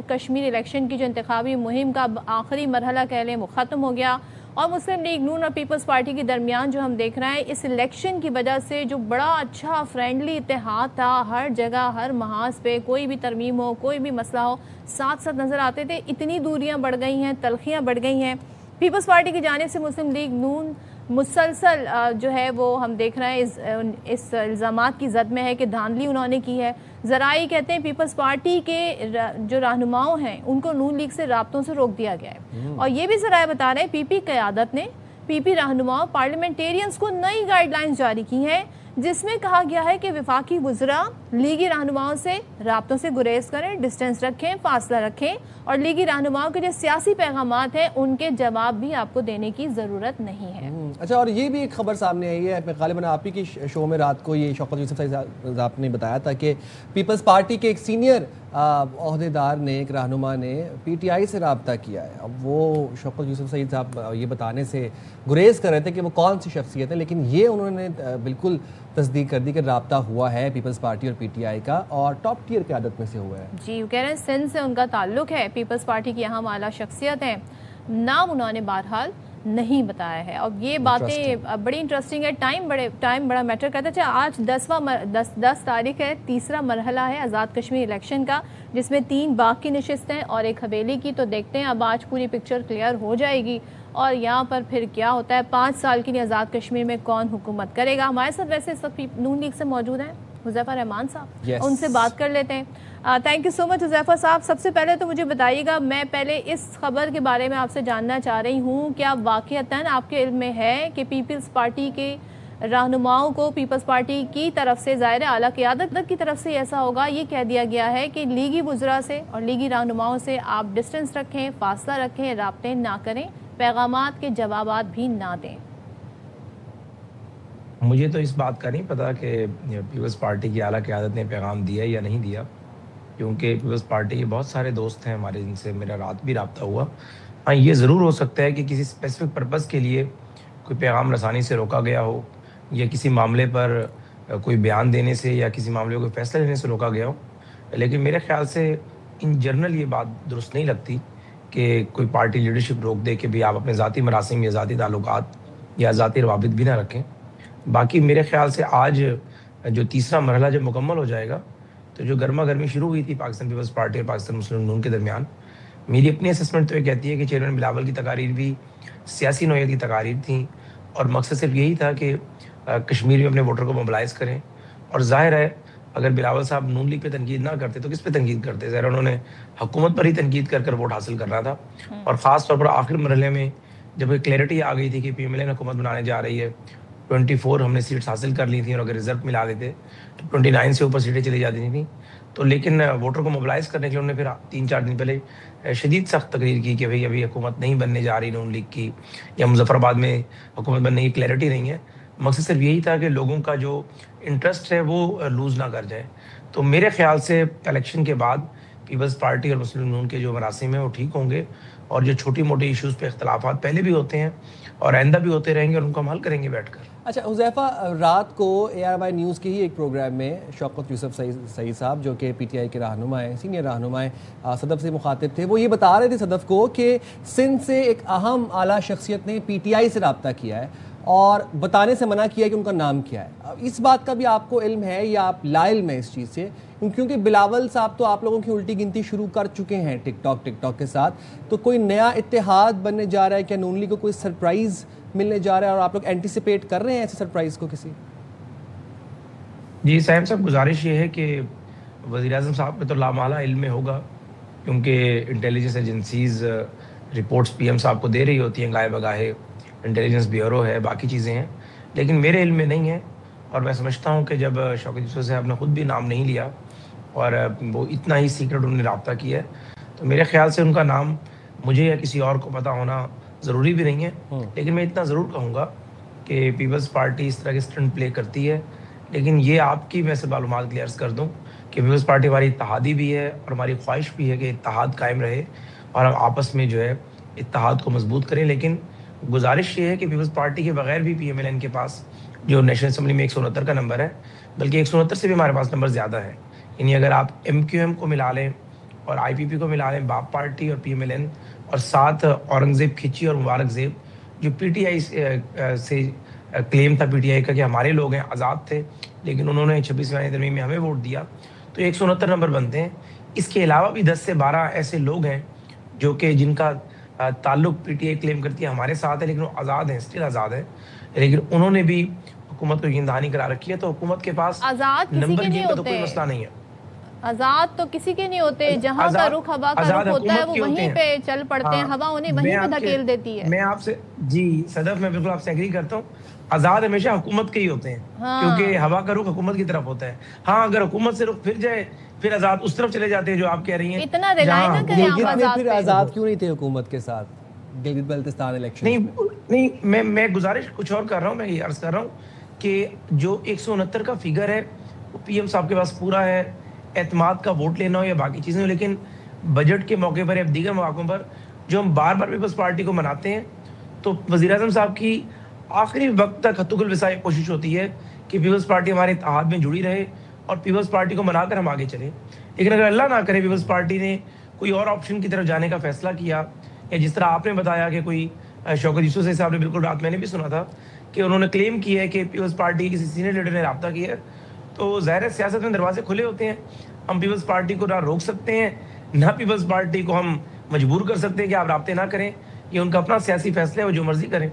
कश्मीर इलेक्शन की जो इंतखाबी मुहिम का आखिरी मरहला कह लें वो ख़त्म हो गया और मुस्लिम लीग नून और पीपल्स पार्टी के दरमियान जो हम देख रहे हैं इस इलेक्शन की वजह से जो बड़ा अच्छा फ्रेंडली इत्तेहाद था, हर जगह हर महाज पे कोई भी तरमीम हो, कोई भी मसला हो, साथ साथ नज़र आते थे। इतनी दूरियाँ बढ़ गई हैं, तलखियाँ बढ़ गई हैं। पीपल्स पार्टी की जानिब से मुस्लिम लीग नून मुसलसल जो है वो हम देख रहे हैं इस इल्ज़ामात की जद में है कि धांधली उन्होंने की है। ज़राई कहते हैं पीपल्स पार्टी के जो रहनुमाओं हैं उनको नून लीग से राब्तों से रोक दिया गया है। और ये भी ज़राए बता रहे हैं पीपी क़यादत ने पीपी रहनुमाओं पार्लियामेंटेरियंस को नई गाइडलाइंस जारी की हैं, जिसमें कहा गया है कि वफाकी वज़रा लीगी रहनुमाओं से राब्तों से गुरेज करें, डिस्टेंस रखें, फासला रखें और लीगी रहनुमाओं के जो सियासी पैगामात हैं उनके जवाब भी आपको देने की ज़रूरत नहीं है। अच्छा, और ये भी एक खबर सामने आई है, गालिबन आप ही की शो में रात को ये शौकत यूसुफ साहब ने बताया था कि पीपल्स पार्टी के एक सीनियर ओहदेदार ने, एक रहनुमा ने पीटीआई से रब्ता किया है। अब वो शौकत यूसुफ सईद साहब ये बताने से गुरेज कर रहे थे कि वो कौन सी शख्सियत है, लेकिन ये उन्होंने बिल्कुल तस्दीक कर दी कि रब्ता हुआ है पीपल्स पार्टी और पीटीआई का, और टॉप टियर की आदत में से हुआ है। जी, वो कह रहे हैं सिंध से उनका ताल्लुक है, पीपल्स पार्टी की अहम आला शख्सियत है, नाम उन्होंने बहरहाल नहीं बताया है। और ये बातें बड़ी इंटरेस्टिंग है, टाइम बड़ा मैटर करता है। आज 10 तारीख है, तीसरा मरहला है आज़ाद कश्मीर इलेक्शन का, जिसमें 3 बाग की नशिस्त हैं और 1 हवेली की। तो देखते हैं अब आज पूरी पिक्चर क्लियर हो जाएगी और यहाँ पर फिर क्या होता है। 5 साल के लिए आज़ाद कश्मीर में कौन हुकूमत करेगा। हमारे साथ वैसे इस वक्त नून लीग से मौजूद हैं हुज़ैफा रहमान साहब, उनसे बात कर लेते हैं। Thank you so much Huzaifa साहब। सबसे पहले तो मुझे बताइएगा, मैं पहले इस खबर के बारे में आपसे जानना चाह रही हूँ, क्या वाक़ईतन आपके इल्म में है कि पीपल्स पार्टी के रहनुमाओं को पीपल्स पार्टी की तरफ से, ज़ाहिर आला क़यादत की तरफ से ऐसा होगा, ये कह दिया गया है कि लीगी वज़रा से और लीगी रहनुमाओं से आप डिस्टेंस रखें, फासला रखें, राब्ते ना करें, पैगामात के जवाबात भी ना दें? मुझे तो इस बात का नहीं पता कि पीपल्स पार्टी की आला क़यादत ने पैगाम दिया या नहीं दिया, क्योंकि पीपल्स पार्टी के बहुत सारे दोस्त हैं हमारे, जिनसे मेरा रात भी रब्ता हुआ। हाँ, ये ज़रूर हो सकता है कि किसी स्पेसिफिक पर्पज़ के लिए कोई पैगाम रसानी से रोका गया हो, या किसी मामले पर कोई बयान देने से या किसी मामले को फैसला लेने से रोका गया हो। लेकिन मेरे ख़्याल से इन जनरल ये बात दुरुस्त नहीं लगती कि कोई पार्टी लीडरशिप रोक दे कि भाई आप अपने ज़ाती मरासिम या ज़ाती ताल्लुकात या ज़ाती रवाबित भी ना रखें। बाकी मेरे ख़्याल से आज जो तीसरा मरहला जब मुकम्मल हो जाएगा, तो जो गर्मा गर्मी शुरू हुई थी पाकिस्तान पीपल्स पार्टी और पाकिस्तान मुस्लिम नून के दरमियान, मेरी अपनी असेसमेंट तो ये कहती है कि चेयरमैन बिलावल की तकारीर भी सियासी नौयत की तकारीर थी, और मकसद सिर्फ यही था कि कश्मीर में अपने वोटर को मोबिलाइज़ करें। और ज़ाहिर है अगर बिलावल साहब नून लीग पे तनकीद ना करते तो किस पे तनकीद करते। ज़ाहिर उन्होंने हुकूमत पर ही तनकीद कर वोट हासिल करना था। और ख़ास तौर पर आखिर मरहले में जब क्लैरिटी आ गई थी कि PMLN हुकूमत बनाने जा रही है, 24 हमने सीट्स हासिल कर ली थी, और अगर रिजर्व मिला देते तो 29 से ऊपर सीटें चली जाती थी। तो लेकिन वोटर को मोबिलाइज़ करने के लिए उन्होंने फिर 3-4 दिन पहले शदीद सख्त तकरीर की कि भाई अभी हुकूमत नहीं बनने जा रही नून लीग की, या मुजफ्फराबाद में हुकूमत बनने की क्लैरिटी नहीं है। मकसद सिर्फ यही था कि लोगों का जो इंटरेस्ट है वो लूज़ ना कर जाए। तो मेरे ख्याल से इलेक्शन के बाद पीपल्स पार्टी और मुस्लिम नून के जो मरासिम हैं वो ठीक होंगे, और जो छोटी मोटी इश्यूज़ पे इख्तलाफात पहले भी होते हैं और आइंदा भी होते रहेंगे, और उनको हम हल करेंगे बैठकर। अच्छा हुज़ैफा, रात को ARY न्यूज़ के ही एक प्रोग्राम में शौकत यूसुफ सईद साहब, जो कि PTI के रहनुमा हैं, सीनियर रहनुमा हैं, सदफ़ से मुखातिब थे, वो ये बता रहे थे सदफ़ को कि सिंध से एक अहम आला शख्सियत ने PTI से रब्ता किया है और बताने से मना किया कि उनका नाम क्या है। अब इस बात का भी आपको इल्म है या आप लाइल्म है इस चीज़ से? क्योंकि बिलावल साहब तो आप लोगों की उल्टी गिनती शुरू कर चुके हैं टिकटॉक के साथ, तो कोई नया इत्तेहाद बनने जा रहा है क्या? नून लीग को कोई सरप्राइज़ मिलने जा रहा है, और आप लोग एंटिसिपेट कर रहे हैं ऐसे सरप्राइज़ को किसी? जी साहिब साहब, गुजारिश ये है कि वज़ीर-ए-आज़म साहब को तो लामाला इल्म में होगा, क्योंकि इंटेलिजेंस एजेंसीज़ रिपोर्ट्स PM साहब को दे रही होती हैं गाए बगाहे, इंटेलिजेंस ब्यूरो है, बाकी चीज़ें हैं, लेकिन मेरे इल्म में नहीं है। और मैं समझता हूँ कि जब शौकत यूसुफ साहब ने ख़ुद भी नाम नहीं लिया और वो इतना ही सीक्रेट उन्होंने रब्ता किया है, तो मेरे ख्याल से उनका नाम मुझे या किसी और को पता होना ज़रूरी भी नहीं है। लेकिन मैं इतना ज़रूर कहूँगा कि पीपल्स पार्टी इस तरह के स्टंट प्ले करती है, लेकिन ये आपकी मैं से मालूमात के लिए अर्ज़ कर दूँ कि पीपल्स पार्टी हमारी इत्तेहादी भी है और हमारी ख्वाहिश भी है कि इत्तेहाद कायम रहे और हम आपस में जो है इत्तेहाद को मजबूत करें। लेकिन गुजारिश ये है कि पीपल्स पार्टी के बगैर भी PMLN के पास जो नेशनल असम्बली में 169 का नंबर है, बल्कि 169 से भी हमारे पास नंबर ज़्यादा है। यानी अगर आप MQM को मिला लें और IPP को मिला लें, बाप पार्टी और PMLN, और साथ औरंगज़ेब खिची और मुबारक ज़ेब, जो PTI से क्लेम था PTI का कि हमारे लोग हैं, आज़ाद थे, लेकिन उन्होंने 26वीं तरमीम में हमें वोट दिया, तो 169 नंबर बनते हैं। इसके अलावा भी 10 से 12 ऐसे लोग हैं जो कि जिनका ताल्लुक PTI क्लेम करती है हमारे साथ है, लेकिन वो आज़ाद हैं, स्टिल आज़ाद है। लेकिन उन्होंने भी हुकूमत को यकीन दहानी करा रखी है। तो हुकूमत के पास आजाद किसी नंबर के नहीं गेम का तो कोई होते, मसला नहीं है। आजाद तो किसी के नहीं होते, जहाँ का आजाद रुख हवा का आजाद रुख होता है हुकूमत वो के होते वहीं हैं। पे चल पड़ते हैं, हाँ, हवा उन्हें मैं वहीं पे आपके- धकेल देती है। मैं आपसे जी सदफ, मैं बिल्कुल आपसे एग्री करता हूँ। आजाद हमेशा हुकूमत के ही होते हैं, हाँ। क्योंकि हवा का रुख हुकूमत की तरफ होता है। हाँ, अगर हुकूमत से रुख फिर जाए फिर आजाद उस तरफ चले जाते हैं जो आप कह रही हैं। इतना रिलाय जहाँ ना करें हुकूमत- आप गिलगित में आजाद फिर पे। आज़ाद क्यों नहीं थे हुकूमत के साथ गिलगित बल्तिस्तान इलेक्शन? नहीं, मैं गुजारिश कुछ और कर रहा हूँ। मैं ये अर्ज कर रहा हूँ कि जो 169 का फिगर है वो पीएम साहब के पास पूरा है, एतमाद का वोट लेना हो या बाकी चीज़ें हो, लेकिन बजट के मौके पर या दीगर मौक़ों पर जो हम बार बार पीपल्स पार्टी को मनाते हैं, तो वज़ीर-ए-आज़म साहब की आखिरी वक्त तक हत्तुकुल विसाई कोशिश होती है कि पीपल्स पार्टी हमारे इत्तेहाद में जुड़ी रहे और पीपल्स पार्टी को मनाकर हम आगे चलें। लेकिन अगर अल्लाह ना करे पीपल्स पार्टी ने कोई और ऑप्शन की तरफ जाने का फैसला किया, या जिस तरह आपने बताया कि कोई शौकत यूसुफ साहब ने, बिल्कुल रात मैंने भी सुना था कि उन्होंने क्लेम किया है कि पीपल्स पार्टी किसी सीनियर लीडर ने रब्ता किया है, तो ज़ाहिर है सियासत में दरवाजे खुले होते हैं। हम पीपल्स पार्टी को ना रोक सकते हैं, ना पीपल्स पार्टी को हम मजबूर कर सकते हैं कि आप राब्ते ना करें। ये उनका अपना सियासी फैसला है, वो जो मर्जी करें।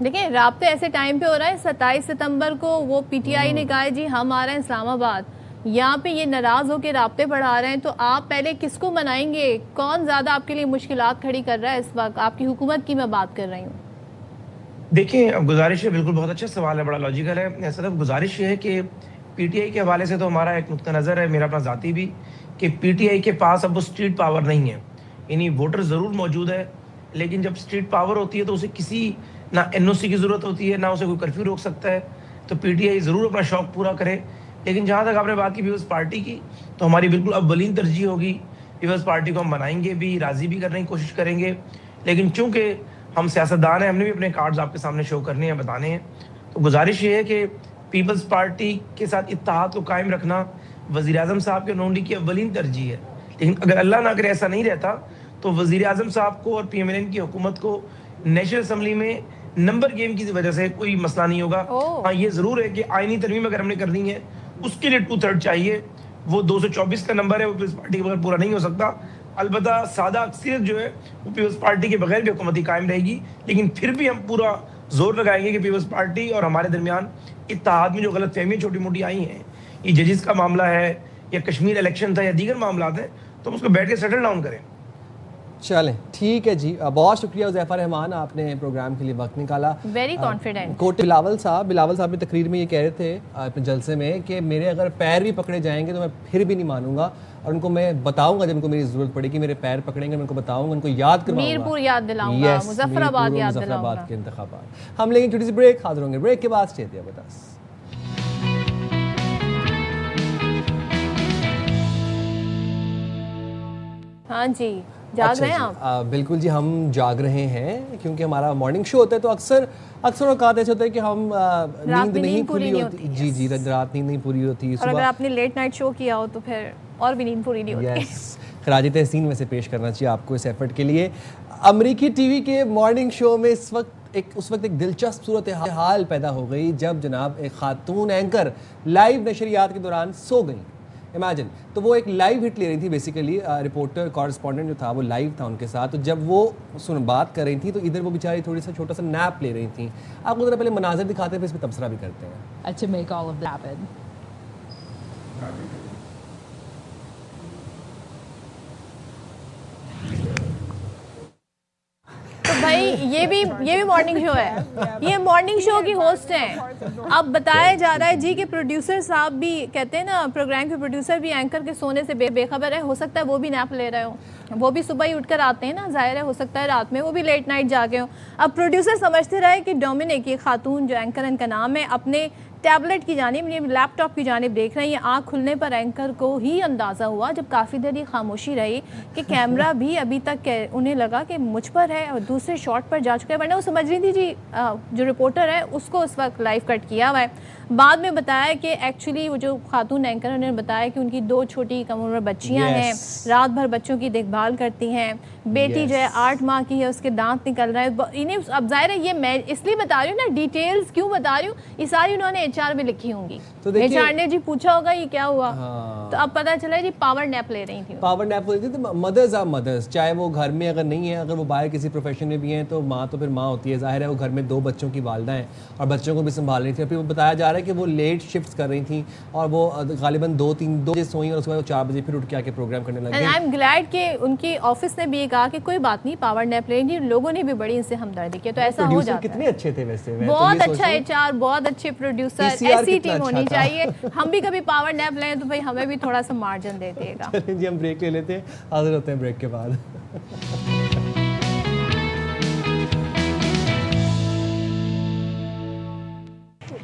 देखिए राब्ते ऐसे टाइम पे हो रहा है, 27 सितंबर को वो पीटीआई ने कहा है जी हम आ रहे हैं इस्लामाबाद, यहाँ पे ये नाराज होकर राब्ते बढ़ा रहे हैं, तो आप पहले किसको मनाएंगे? कौन ज्यादा आपके लिए मुश्किलात खड़ी कर रहा है इस वक्त? आपकी हुकूमत की मैं बात कर रही हूँ। देखिए, अब गुजारिश है, बिल्कुल बहुत अच्छा सवाल है, बड़ा लॉजिकल है। ऐसा गुजारिश ये है कि पीटीआई के हवाले से तो हमारा एक नुक्ता नज़र है, मेरा अपना ज़ाती भी, कि पीटीआई के पास अब वो स्ट्रीट पावर नहीं है। यानी वोटर ज़रूर मौजूद है, लेकिन जब स्ट्रीट पावर होती है तो उसे किसी ना एनओसी की ज़रूरत होती है, ना उसे कोई कर्फ्यू रोक सकता है। तो पीटीआई ज़रूर अपना शौक़ पूरा करे। लेकिन जहाँ तक आपने बात की पीपल्स पार्टी की, तो हमारी बिल्कुल अव्वलीन तरजीह होगी, पीपल्स पार्टी को हम मनाएंगे भी, राज़ी भी करने की कोशिश करेंगे। लेकिन चूँकि हम सियासतदान हैं, हमने भी अपने कार्ड्स आपके सामने शो करने हैं, बताने हैं। तो गुजारिश ये है कि पीपल्स पार्टी के साथ इत्तेहाद को कायम रखना वज़ीर-ए-आज़म साहब के नोंडी की अव्वलीन तरजीह है। लेकिन अगर अल्लाह ना करे ऐसा नहीं रहता, तो वज़ीर-ए-आज़म साहब को और पीएमएलएन की हुकूमत को नेशनल असम्बली में नंबर गेम की वजह से कोई मसला नहीं होगा। हाँ, ये ज़रूर है कि आईनी तरमीम अगर हमने करनी है, उसके लिए 2/3 चाहिए। वो 224 का नंबर है, वो पीपल्स पार्टी के बगैर पूरा नहीं हो सकता। अलबत्ता सादा अक्सरियत जो है वो पीपल्स पार्टी के बगैर भी हुकूमती कायम रहेगी। लेकिन फिर भी हम पूरा जोर लगाएंगे कि पीपल्स पार्टी और हमारे दरमियान इत्तेहाद में जो गलतफहमियाँ छोटी मोटी आई हैं, ये जजेस का मामला है या कश्मीर इलेक्शन था या दीगर मामला हैं, तो हम उसको बैठ के सेटल डाउन करें। चलें, ठीक है जी। बहुत शुक्रिया उज़ैफ़ा रहमान, आपने प्रोग्राम के लिए वक्त निकाला। Very confident. कोट बिलावल साहब ने तकरीर में ये कह रहे थे अपने जलसे में कि मेरे अगर पैर भी पकड़े जाएंगे तो मैं फिर भी नहीं मानूंगा, और उनको मैं बताऊंगा जब उनको मेरी ज़रूरत पड़ेगी, मेरे पैर पकड़ेंगे, मैं उनको बताऊंगा, उनको याद करवाऊंगा, मीरपुर याद दिलाऊंगा, मुजफ्फराबाद याद दिलाऊंगा। मुजफ्फराबाद के इंतखाबात। हम लेंगे छोटी सी ब्रेक, हाजिर होंगे ब्रेक के बाद। Stay there with us. हाँ जी, जाग रहे हैं जी, आप? बिल्कुल जी, हम जाग रहे हैं क्योंकि हमारा मॉर्निंग शो होता है, तो अक्सर औकात ऐसे होता है कि हम नींद नहीं पूरी होती। जी, रात नींद नहीं पूरी होती। और अगर आपने लेट नाइट शो किया हो तो फिर और भी नींद पूरी नहीं होती। यस, खराज तहसीन में से पेश करना चाहिए आपको इस एफर्ट के लिए। अमरीकी टीवी के मॉर्निंग शो में उस वक्त एक दिलचस्प सूरत हाल पैदा हो गई जब जनाब एक खातून एंकर लाइव नशरियात के दौरान सो गई। इमेजिन, तो वो एक लाइव हिट ले रही थी, बेसिकली रिपोर्टर कॉरेस्पॉन्डेंट जो था वो लाइव था उनके साथ। तो जब वो बात कर रही थी तो इधर वो बेचारी थोड़ी सा छोटा सा नैप ले रही थी। आपको जरा पहले मनाजर दिखाते हैं, फिर इस पर तबसरा भी करते हैं। To make all of that happen. तो भाई ये भी मॉर्निंग शो है, ये मॉर्निंग शो की होस्ट हैं। अब बताया जा रहा है जी कि प्रोड्यूसर साहब भी, कहते हैं ना प्रोग्राम के प्रोड्यूसर भी एंकर के सोने से बेखबर है। हो सकता है वो भी नैप ले रहे हो, वो भी सुबह ही उठकर आते हैं ना, जाहिर है हो सकता है रात में वो भी लेट नाइट जागे हो। अब प्रोड्यूसर समझते रहे कि डोमिनिक, ये खातून जो एंकर इनका नाम है, अपने टैबलेट की जानिब, लैपटॉप की जानिब देख रही हैं। आँख खुलने पर एंकर को ही अंदाज़ा हुआ, जब काफ़ी देर ये खामोशी रही, कि कैमरा भी अभी तक उन्हें लगा कि मुझ पर है और दूसरे शॉट पर जा चुका है। वरना वो समझ रही थी जी जो रिपोर्टर है उसको उस वक्त लाइव कट किया हुआ है। बाद में बताया कि एक्चुअली वो जो खातून एंकर उन्होंने बताया कि उनकी 2 छोटी कम उम्र बच्चियाँ हैं, रात भर बच्चों की देखभाल करती हैं, बेटी जो है 8 माह की है, उसके दांत निकल रहे हैं। इन्हें अब जाहिर है, ये मैं इसलिए बता रही हूँ ना, डिटेल्स क्यों बता रही हूँ, ये सारी उन्होंने HR में लिखी होंगी। तो देखिए, HR ने जी पूछा होगा ये क्या हुआ। हाँ। तो अब पता चला जी पावर नैप ले रही थी। पावर नैप ले रही थी। तो मदर्स आर मदर्स, चाहे वो घर में अगर नहीं है, अगर वो बाहर किसी प्रोफेशन में भी हैं, तो माँ तो फिर माँ होती है। जाहिर है वो घर में 2 बच्चों की वालिदा हैं और बच्चों को भी संभाल रही थी। फिर वो बताया जा रहा है कि वो लेट शिफ्ट कर रही थी और वो गालिबन 2 बजे सोई और उसके बाद 4 बजे फिर उठ के आके प्रोग्राम करने लगी। आई एम ग्लैड कि उनकी ऑफिस ने भी ये कहा कि कोई बात नहीं, पावर नैप ले रही थी। लोगों ने भी बड़ी इनसे हमदर्दी की। तो ऐसा हो जाता है। कितने अच्छे थे वैसे, बहुत अच्छा HR, बहुत अच्छे प्रोड्यूसर, ऐसी टीम होनी चाहिए। हम भी कभी पावर नैप लें तो भाई हमें भी थोड़ा सा मार्जिन दे देगा। जी हम ब्रेक ले लेते हैं, हाजिर होते हैं ब्रेक के बाद।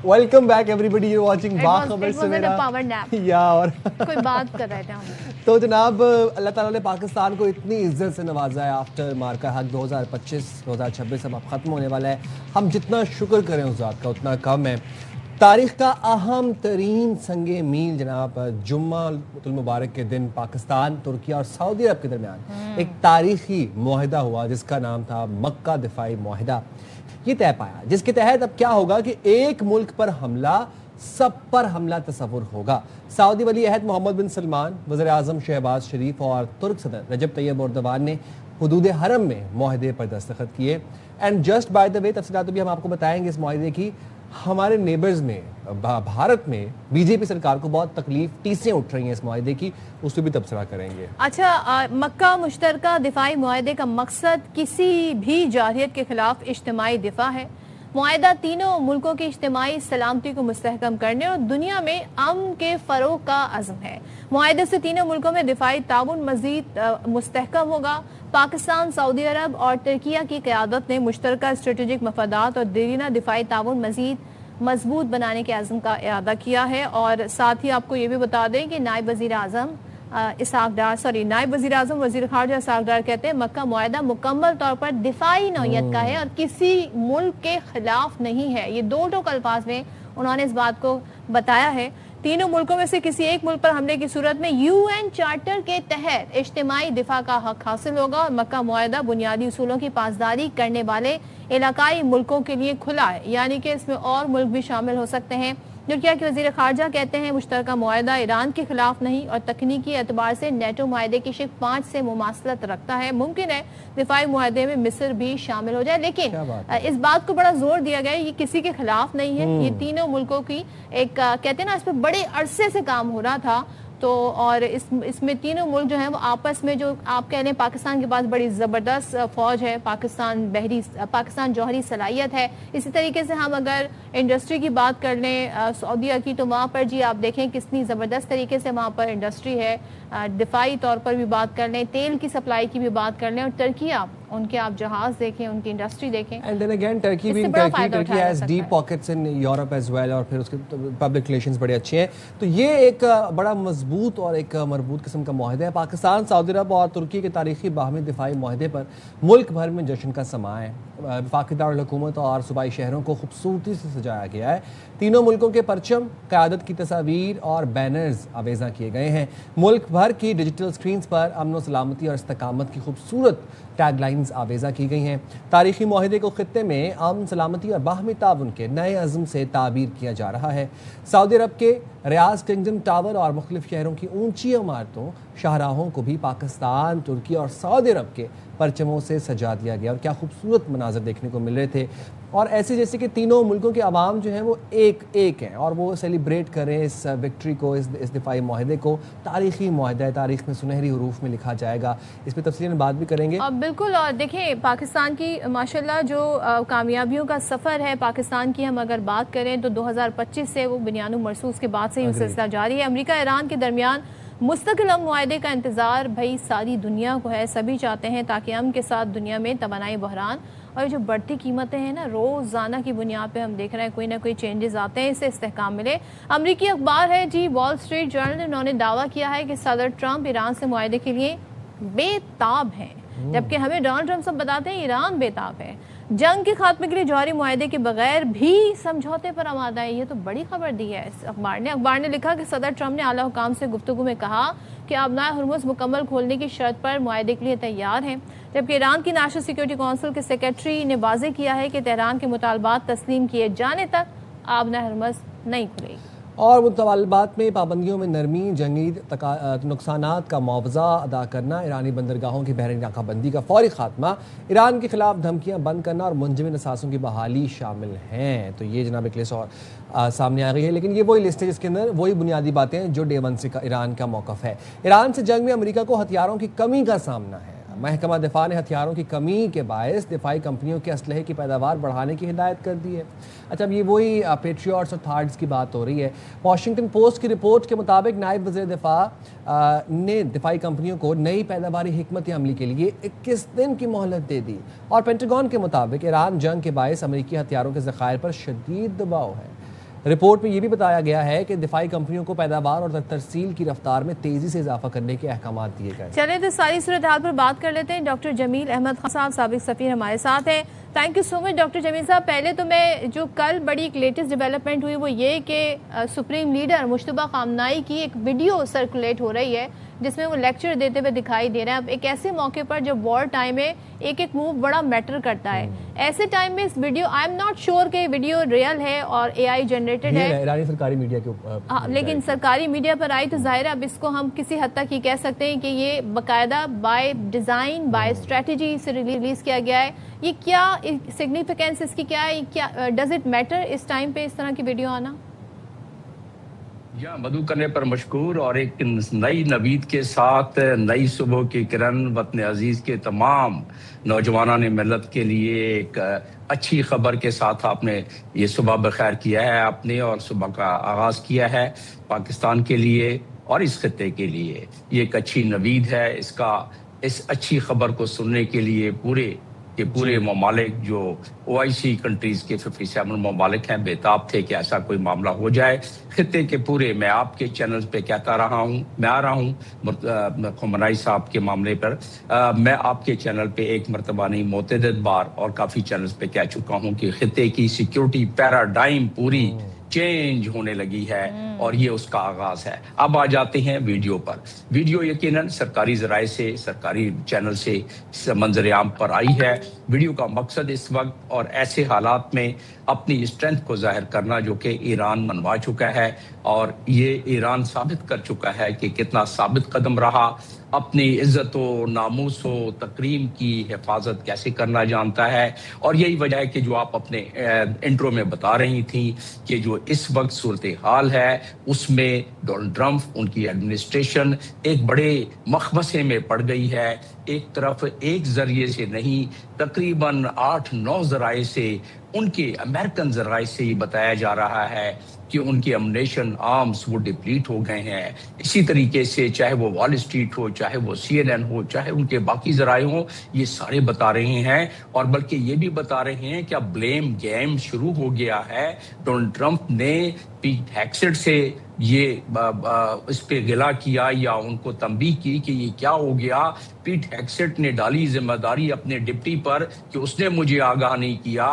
Welcome back everybody, you watching Bakhabar Savera. Power nap या और कोई बात कर रहे थे हम। तो जनाब, अल्लाह ताला ने पाकिस्तान को इतनी इज्जत से नवाजा है। आफ्टर मार्का हक 2025-2026 अब ख़त्म होने वाला है। हम जितना शुक्र करें उस बात का उतना कम है। तारीख का अहम तरीन संगे मील जनाब, जुम्मातुल मुबारक के दिन पाकिस्तान, तुर्की और सऊदी अरब के दरमियान एक तारीखी मुआहिदा हुआ जिसका नाम था मक्का दिफाई मुआहिदा। ये तय पाया जिसके तहत अब क्या होगा कि एक मुल्क पर हमला सब पर हमला तस्वुर होगा। सऊदी वली अहद मोहम्मद बिन सलमान, वज़ीर आज़म शहबाज शरीफ और तुर्क सदर रजब तैयब एर्दोगान ने हुदूद हरम में मुआहिदे पर दस्तखत किए। And just by the way, तफसीलात भी हम आपको बताएंगे इस मुआहिदे की। हमारे नेबर्स में, भारत में बीजेपी सरकार को बहुत तकलीफ टीसें उठ रही हैं इस मुआहिदे की, उस पर भी तबसरा करेंगे। अच्छा, मक्का मुश्तरका दिफाई मुआहिदे का मकसद किसी भी जारहियत के खिलाफ इज्तिमाई दिफा है। मुआहिदा तीनों मुल्कों की इज्तिमाई सलामती को मुस्तहकम करने और दुनिया में अमन के फ़रोग का अज़्म है। मुआहिदे से तीनों मुल्कों में दिफाई ताउन मज़ीद मुस्तहकम होगा। पाकिस्तान, सऊदी अरब और तुर्किया की क़यादत ने मुश्तरका स्ट्रेटेजिक मफादात और देरीना दिफाई ताउन मज़ीद मजबूत बनाने के अज़्म का इरादा किया है। और साथ ही आपको ये भी बता दें कि नायब वज़ीर आज़म नायब वज़ीर आज़म वज़ीर ख़ारजा इसाक डार कहते हैं मक्का मुआहिदा मुकम्मल तौर पर दिफाई नौयत का है और किसी मुल्क के खिलाफ नहीं है। ये 2 टोक अल्फाज में उन्होंने इस बात को बताया है। तीनों मुल्कों में से किसी एक मुल्क पर हमले की सूरत में UN चार्टर के तहत इज्तिमाई दिफा का हक हासिल होगा और मक्का मुआहिदा बुनियादी उसूलों की पासदारी करने वाले इलाकाई मुल्कों के लिए खुला है, यानी कि इसमें और मुल्क भी शामिल हो सकते हैं। तुर्किया के वज़ीर ख़ारजा कहते हैं मुश्तरका मुआहिदा ईरान के खिलाफ नहीं और तकनीकी एतबार से नेटो मुआहिदे की शिक 5 से मुमासलत रखता है। मुमकिन है दिफाई मुआहिदे में मिस्र भी शामिल हो जाए, लेकिन इस बात को बड़ा जोर दिया गया है ये किसी के खिलाफ नहीं है। ये तीनों मुल्कों की एक कहते हैं ना, इस पर बड़े अरसे से काम हो रहा था। तो और इसमें तीनों मुल्क जो हैं वो आपस में, जो आप कह लें पाकिस्तान के पास बड़ी ज़बरदस्त फ़ौज है, पाकिस्तान जौहरी सलाहियत है। इसी तरीके से हम अगर इंडस्ट्री की बात कर लें सऊदीया की, तो वहाँ पर जी आप देखें कितनी ज़बरदस्त तरीके से वहाँ पर इंडस्ट्री है। दिफाई तौर पर भी बात कर लें, तेल की सप्लाई की भी बात कर लें, और तुर्किया, उनके आप जहाज देखें, उनकी इंडस्ट्री देखें। And then again Turkey has deep pockets in Europe as well, और फिर उसके पब्लिक रिलेशंस बड़े अच्छे हैं। तो ये एक बड़ा मजबूत और एक मरबूत किस्म का मुआहिदा है। पाकिस्तान, सऊदी अरब और तुर्की के तारीखी बाहमी दिफाई मुआहिदे पर मुल्क भर में जश्न का समा है। वफाकी दारुल हुकूमत और सूबाई शहरों को खूबसूरती से सजाया गया है। तीनों मुल्कों के परचम, क़यादत की तस्वीर और बैनर्स आवेज़ा किए गए हैं। मुल्क भर की डिजिटल स्क्रीन्स पर अमन व सलामती और इस्तकामत की खूबसूरत टैगलाइंस आवेज़ा की गई हैं। तारीखी मुआहिदे को खित्ते में अमन, सलामती और बाहमी ताउन के नए अज़्म से ताबीर किया जा रहा है। सऊदी अरब के रियाज किंगडम टावर और मुख्तलिफ शहरों की ऊंची इमारतों, शाहराहों को भी पाकिस्तान, तुर्की और सऊदी अरब के परचमों से सजा दिया गया और क्या खूबसूरत मनाजर देखने को मिल रहे थे। और ऐसे जैसे कि तीनों मुल्कों के अवाम जो हैं वो एक हैं और वो सेलिब्रेट करें इस विक्ट्री को, इस दिफाई मुआहिदे को। तारीखी मुआहिदा है, तारीख में सुनहरी हरूफ में लिखा जाएगा। इस पर तफसीलन बात भी करेंगे। बिल्कुल। और देखें पाकिस्तान की माशाल्लाह जो कामयाबियों का सफ़र है पाकिस्तान की, हम अगर बात करें तो 2025 से वो बुनियादुल मरसूस के बाद से ही सिलसिला जारी है। अमेरिका ईरान के दरमियान मुस्तकिल अमन मुआहिदे का इंतज़ार भाई सारी दुनिया को है। सभी चाहते हैं ताकि अमन के साथ दुनिया में तवानाई बहरान और जो बढ़ती कीमतें हैं ना, रोज़ाना की बुनियाद पे हम देख रहे हैं कोई ना कोई चेंजेस आते हैं, इससे इस्तेहकाम मिले। अमरीकी अखबार है जी वॉल स्ट्रीट जर्नल ने, उन्होंने दावा किया है कि सदर ट्रंप ईरान से मुआहिदे के लिए बेताब हैं, जबकि हमें डोनाल्ड ट्रंप सब बताते हैं ईरान बेताब है। जंग के खात्मे के लिए जौहरी मुआहदे के बगैर भी समझौते पर आमादा है। ये तो बड़ी खबर दी है इस अखबार ने लिखा कि सदर ट्रंप ने आला हुकाम से गुफ्तगू में कहा कि आबनाए हुर्मुज़ मुकम्मल खोलने की शर्त पर मुआहदे के लिए तैयार हैं, जबकि ईरान की नेशनल सिक्योरिटी काउंसिल के सेक्रेटरी ने वाज़ेह किया है कि तेहरान के मुतालबात तस्लीम किए जाने तक आबनाए हुर्मुज़ नहीं खुलेगी। और मुतालबात में पाबंदियों में नरमी, जंगी नुकसानात का मुआवजा अदा करना, ईरानी बंदरगाहों की बहरीन नाकाबंदी का फौरी खात्मा, ईरान के खिलाफ धमकियां बंद करना और मुंजमद असासों की बहाली शामिल हैं। तो ये जनाब एक लिस्ट और सामने आ गई है, लेकिन ये वही लिस्ट है जिसके अंदर वही बुनियादी बातें हैं जो डे वन से ईरान का मौक़िफ़ है। ईरान से जंग में अमेरिका को हथियारों की कमी का सामना है। महकमा दिफा ने हथियारों की कमी के बायस दिफाई कंपनियों के असलहे की पैदावार बढ़ाने की हिदायत कर दी है। अच्छा, अब ये वही पेट्रियट्स और थार्ड्स की बात हो रही है। वॉशिंगटन पोस्ट की रिपोर्ट के मुताबिक नायब वज़ीर दिफा ने दिफाई कंपनियों को नई पैदावारी हिकमत अमली के लिए 21 दिन की मोहलत दे दी। और पेंटागन के मुताबिक ईरान जंग के बायस अमेरिकी हथियारों के ज़खायर पर शदीद दबाव है। रिपोर्ट में यह भी बताया गया है कि दिफाई कंपनियों को पैदावार और तरसील की रफ्तार में तेजी से इजाफा करने के अहकाम दिए गए। चलिए तो सारी सूरत हाल पर बात कर लेते हैं। डॉक्टर जमील अहमद खान साहब, साबिक सफीर, हमारे साथ हैं। Thank you so much doctor Jameel साहब। पहले तो मैं जो कल बड़ी एक लेटेस्ट डेवलपमेंट हुई वो ये कि सुप्रीम लीडर मुश्तबा खामनाई की एक वीडियो सर्कुलेट हो रही है जिसमें वो लेक्चर देते हुए दिखाई दे रहे हैं। अब एक ऐसे मौके पर जब वॉर टाइम में एक एक मूव बड़ा मैटर करता है, ऐसे टाइम में इस video, I am not sure कि वीडियो रियल है और AI जनरेटेड है, ईरानी सरकारी मीडिया के ऊपर, हाँ, लेकिन सरकारी मीडिया पर आई तो जाहिर है अब इसको हम किसी हद तक ये कह सकते हैं कि ये बाकायदा बाय डिज़ाइन, बाय स्ट्रेटजी से रिलीज किया गया है। ये क्या सिग्निफिकेंस इसकी क्या है, क्या डज इट मैटर इस टाइम पे इस तरह की वीडियो आना? या मधु करने पर मशकूर और एक नई नवीद के साथ नई सुबह की किरण वतन अजीज के तमाम नौजवानों ने मिलत के लिए एक अच्छी खबर के साथ आपने ये सुबह बखैर किया है आपने, और सुबह का आगाज़ किया है पाकिस्तान के लिए और इस खत्ते के लिए। ये एक अच्छी नवीद है। इस अच्छी खबर को सुनने के लिए पूरे ममालिक जो OIC कंट्रीज के 57 ममालिक हैं बेताब थे कि ऐसा कोई मामला हो जाए। खित्ते के पूरे, मैं आपके चैनल्स पे कहता रहा हूँ, मैं आ रहा हूँ खुमनाई साहब के मामले पर, मैं आपके चैनल पे एक मरतबा नहीं मुतअद्दिद बार और काफ़ी चैनल्स पे कह चुका हूँ कि खित्ते की सिक्योरिटी पैराडाइम पूरी चेंज होने लगी है और ये उसका आगाज है। अब आ जाते हैं वीडियो पर। वीडियो यकीनन सरकारी ज़राए से, सरकारी चैनल से मंजर आम पर आई है। वीडियो का मकसद इस वक्त और ऐसे हालात में अपनी स्ट्रेंथ को जाहिर करना जो कि ईरान मनवा चुका है, और ये ईरान साबित कर चुका है कि कितना साबित कदम रहा, अपनी इज्जत व नामूस व तकरीम की हिफाजत कैसे करना जानता है। और यही वजह है कि जो आप अपने इंट्रो में बता रही थी कि जो इस वक्त सूरत हाल है उसमें डोनाल्ड ट्रंप, उनकी एडमिनिस्ट्रेशन एक बड़े मखमसे में पड़ गई है। एक तरफ एक जरिए से नहीं, तकरीबन 8-9 जराए से, उनके अमेरिकन जराए से ये बताया जा रहा है कि उनके अम्युनिशन आर्म्स वो डिप्लीट हो गए हैं। इसी तरीके से चाहे वो वॉल स्ट्रीट हो, चाहे वो CNN हो, चाहे उनके बाकी जराए हों, ये सारे बता रहे हैं। और बल्कि ये भी बता रहे हैं कि अब ब्लेम गेम शुरू हो गया है। डोनाल्ड ट्रंप ने पीट हेग्सेट से ये इस पे गिला किया या उनको तंबीह की कि ये क्या हो गया। पीट हेग्सेट ने डाली जिम्मेदारी अपने डिप्टी पर कि उसने मुझे आगाह नहीं किया,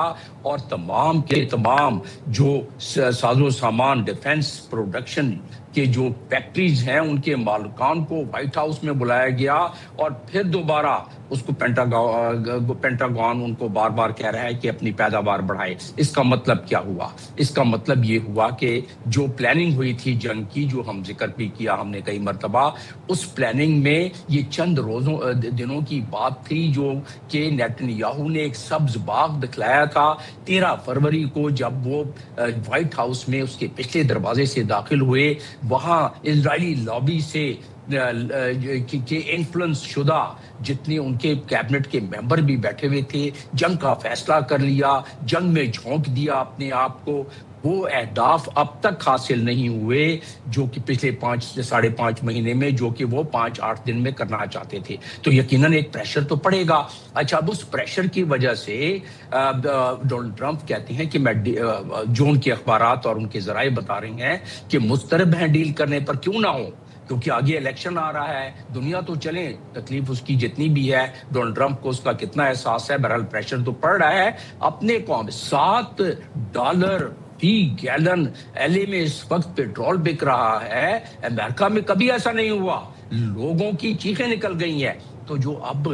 और तमाम के तमाम जो साजो सामान डिफेंस प्रोडक्शन के जो फैक्ट्रीज हैं उनके मालिकान को व्हाइट हाउस में बुलाया गया, और फिर दोबारा उसको पेंटागन उनको बार बार कह रहा है कि अपनी पैदावार बढ़ाए। इसका मतलब क्या हुआ? इसका मतलब ये हुआ कि जो प्लानिंग हुई थी जंग की, जो हम जिक्र भी किया हमने कई मरतबा, उस प्लानिंग में ये चंद दिनों की बात थी जो कि नेतन्याहू ने एक सब्ज बाग दिखलाया था 13 फरवरी को, जब वो व्हाइट हाउस में उसके पिछले दरवाजे से दाखिल हुए। वहां इजरायली लॉबी से के इन्फ्लुएंस शुदा जितने उनके कैबिनेट के मेंबर भी बैठे हुए थे, जंग का फैसला कर लिया, जंग में झोंक दिया अपने आप को। वो अहदाफ अब तक हासिल नहीं हुए जो कि पिछले 5 से 5.5 महीने में, जो कि वो 5-8 दिन में करना चाहते थे। तो यकीनन एक प्रेशर तो पड़ेगा। अच्छा, अब उस प्रेशर की वजह से डोनाल्ड ट्रंप कहते हैं कि मैं जो उनके अखबारात और उनके जराए बता रहे हैं कि मुस्तरब हैं डील करने पर, क्यों ना हो, क्योंकि आगे इलेक्शन आ रहा है। दुनिया तो चले, तकलीफ उसकी जितनी भी है, डोनाल्ड ट्रंप को उसका कितना एहसास है, बहरहाल प्रेशर तो पड़ रहा है। अपने कौम $7 फी गैलन एलए में इस वक्त पेट्रोल बिक रहा है। अमेरिका में कभी ऐसा नहीं हुआ, लोगों की चीखें निकल गई हैं। तो जो अब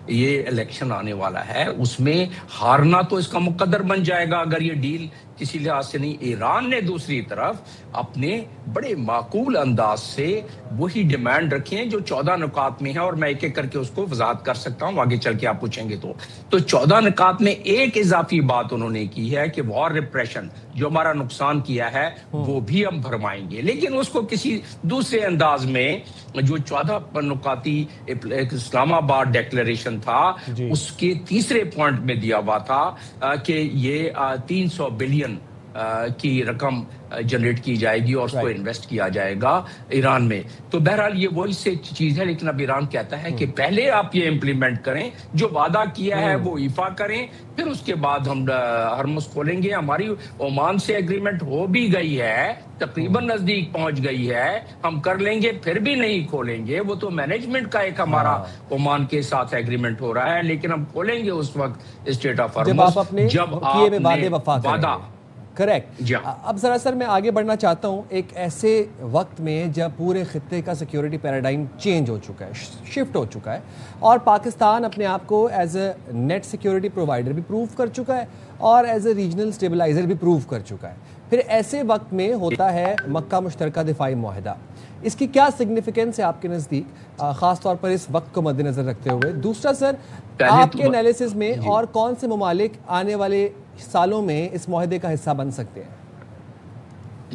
ये इलेक्शन आने वाला है उसमें हारना तो इसका मुकद्दर बन जाएगा अगर ये डील किसी लिहाज से नहीं। ईरान ने दूसरी तरफ अपने बड़े माकूल अंदाज से वही डिमांड रखी है जो 14 नुकात में है, और मैं एक एक करके उसको वजाहत कर सकता हूं आगे चल के आप पूछेंगे तो 14 नुकात में एक इजाफी बात उन्होंने की है कि वॉर रिप्रेशन जो हमारा नुकसान किया है वो भी हम भरवाएंगे, लेकिन उसको किसी दूसरे अंदाज में। जो 14 नुकाती इस्लामाबाद डिक्लेरेशन था उसके तीसरे पॉइंट में दिया हुआ था कि ये 300 बिलियन की रकम जनरेट की जाएगी और उसको इन्वेस्ट किया जाएगा ईरान में। तो बहरहाल ये वही से चीज है, लेकिन अब ईरान कहता है कि पहले आप ये इम्प्लीमेंट करें, जो वादा किया है वो ईफा करें, फिर उसके बाद हम हरमुज खोलेंगे। हमारी ओमान से एग्रीमेंट हो भी गई है, तकरीबन नजदीक पहुंच गई है, हम कर लेंगे, फिर भी नहीं खोलेंगे। वो तो मैनेजमेंट का एक हमारा ओमान के साथ एग्रीमेंट हो रहा है, लेकिन हम खोलेंगे उस वक्त स्टेट ऑफ हरमुज जब आपने वादा। करेक्ट। अब जरा सर मैं आगे बढ़ना चाहता हूँ एक ऐसे वक्त में जब पूरे खित्ते का सिक्योरिटी पैराडाइम चेंज हो चुका है, शिफ्ट हो चुका है, और पाकिस्तान अपने आप को as a net security provider भी प्रूव कर चुका है और एज ए रीजनल स्टेबलाइजर भी प्रूव कर चुका है। फिर ऐसे वक्त में होता है मक्का मुश्तरका दिफाई मुआहदा, इसकी क्या सिग्निफिकेंस है आपके नज़दीक, ख़ास तौर पर इस वक्त को मद्देनज़र रखते हुए? दूसरा सर, आपके एनालिसिस में और कौन से ममालिक आने वाले सालों में इस मुआहदे का हिस्सा बन सकते हैं?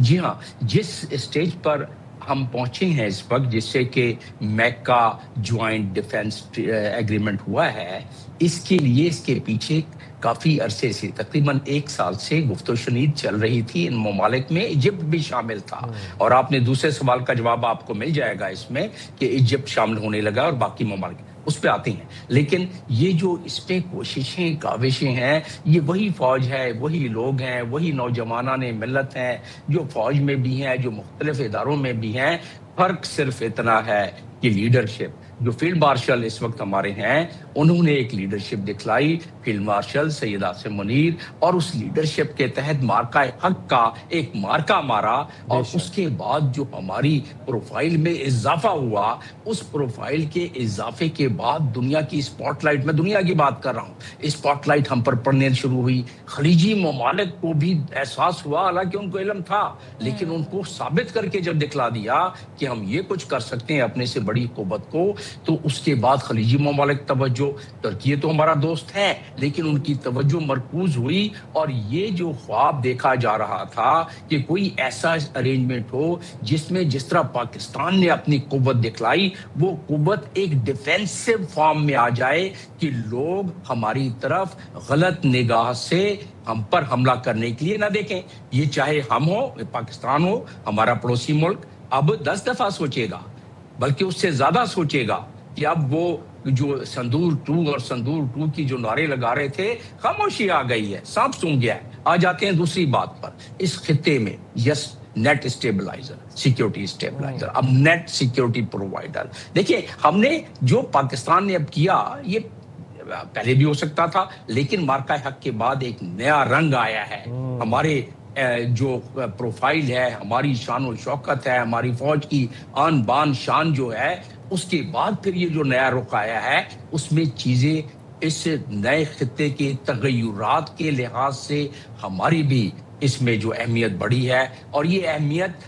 जी हाँ, जिस स्टेज पर हम पहुंचे हैं इस वक्त, जिससे कि मैका ज्वाइंट डिफेंस एग्रीमेंट हुआ है, इसके लिए इसके पीछे काफी अरसे से, तकरीबन 1 साल से गुफ्तो शनीद चल रही थी इन ममालिक में। इजिप्ट भी शामिल था, और आपने दूसरे सवाल का जवाब आपको मिल जाएगा इसमें कि इजिप्ट शामिल होने लगा और बाकी ममालिक उस पे आते हैं। लेकिन ये जो इस पे कोशिशें काविशें हैं, ये वही फौज है, वही लोग हैं, वही नौजवानान मिल्लत हैं जो फौज में भी हैं, जो मुख्तलिफ इदारों में भी हैं। फर्क सिर्फ इतना है कि लीडरशिप, जो फील्ड मार्शल इस वक्त हमारे हैं, उन्होंने एक लीडरशिप दिखलाई, फील्ड मार्शल सैयद आसिम मुनीर, और उस लीडरशिप के तहत मार्का हक का एक मार्का मारा, और उसके बाद जो हमारी प्रोफाइल में इजाफा हुआ, उस प्रोफाइल के इजाफे के बाद दुनिया की स्पॉटलाइट, मैं दुनिया की बात कर रहा हूँ, स्पॉटलाइट हम पर पड़ने शुरू हुई। खलीजी ममालिक को भी एहसास हुआ, हालांकि उनको इल्म था, लेकिन उनको साबित करके जब दिखला दिया कि हम ये कुछ कर सकते हैं अपने से बड़ी कुव्वत को, तो उसके बाद खलीजी ममालिक तवज्जो, तुर्की तो हमारा दोस्त है, लेकिन उनकी तवज्जो मरकूज हुई, और ये जो ख्वाब देखा जा रहा था कि कोई ऐसा अरेंजमेंट हो जिसमें जिस तरह पाकिस्तान ने अपनी कुव्वत दिखलाई, वो कुव्वत एक डिफेंसिव फॉर्म में आ जाए कि लोग हमारी तरफ गलत निगाह से हम पर हमला करने के लिए ना देखें। ये चाहे हम हो, पाकिस्तान हो, हमारा पड़ोसी मुल्क, अब 10 दफा सोचेगा, बल्कि उससे ज्यादा सोचेगा कि अब वो जो संदूर 2 और संदूर 2 की जो नारे लगा रहे थे, खामोशी आ गई है, सांप सूंघ गया है। आ जाते हैं दूसरी बात पर, इस खित्ते में yes net stabiliser, security stabiliser, अब नेट सिक्योरिटी प्रोवाइडर। देखिए, हमने जो पाकिस्तान ने अब किया, ये पहले भी हो सकता था, लेकिन मार्का हक के बाद एक नया रंग आया है। हमारे जो प्रोफाइल है, हमारी शान और शौकत है, हमारी फौज की आन बान शान जो है, उसके बाद फिर ये जो नया रुख आया है, उसमें चीजें इस नए खित्ते के तगय्युरात के लिहाज से हमारी भी इसमें जो अहमियत बढ़ी है, और ये अहमियत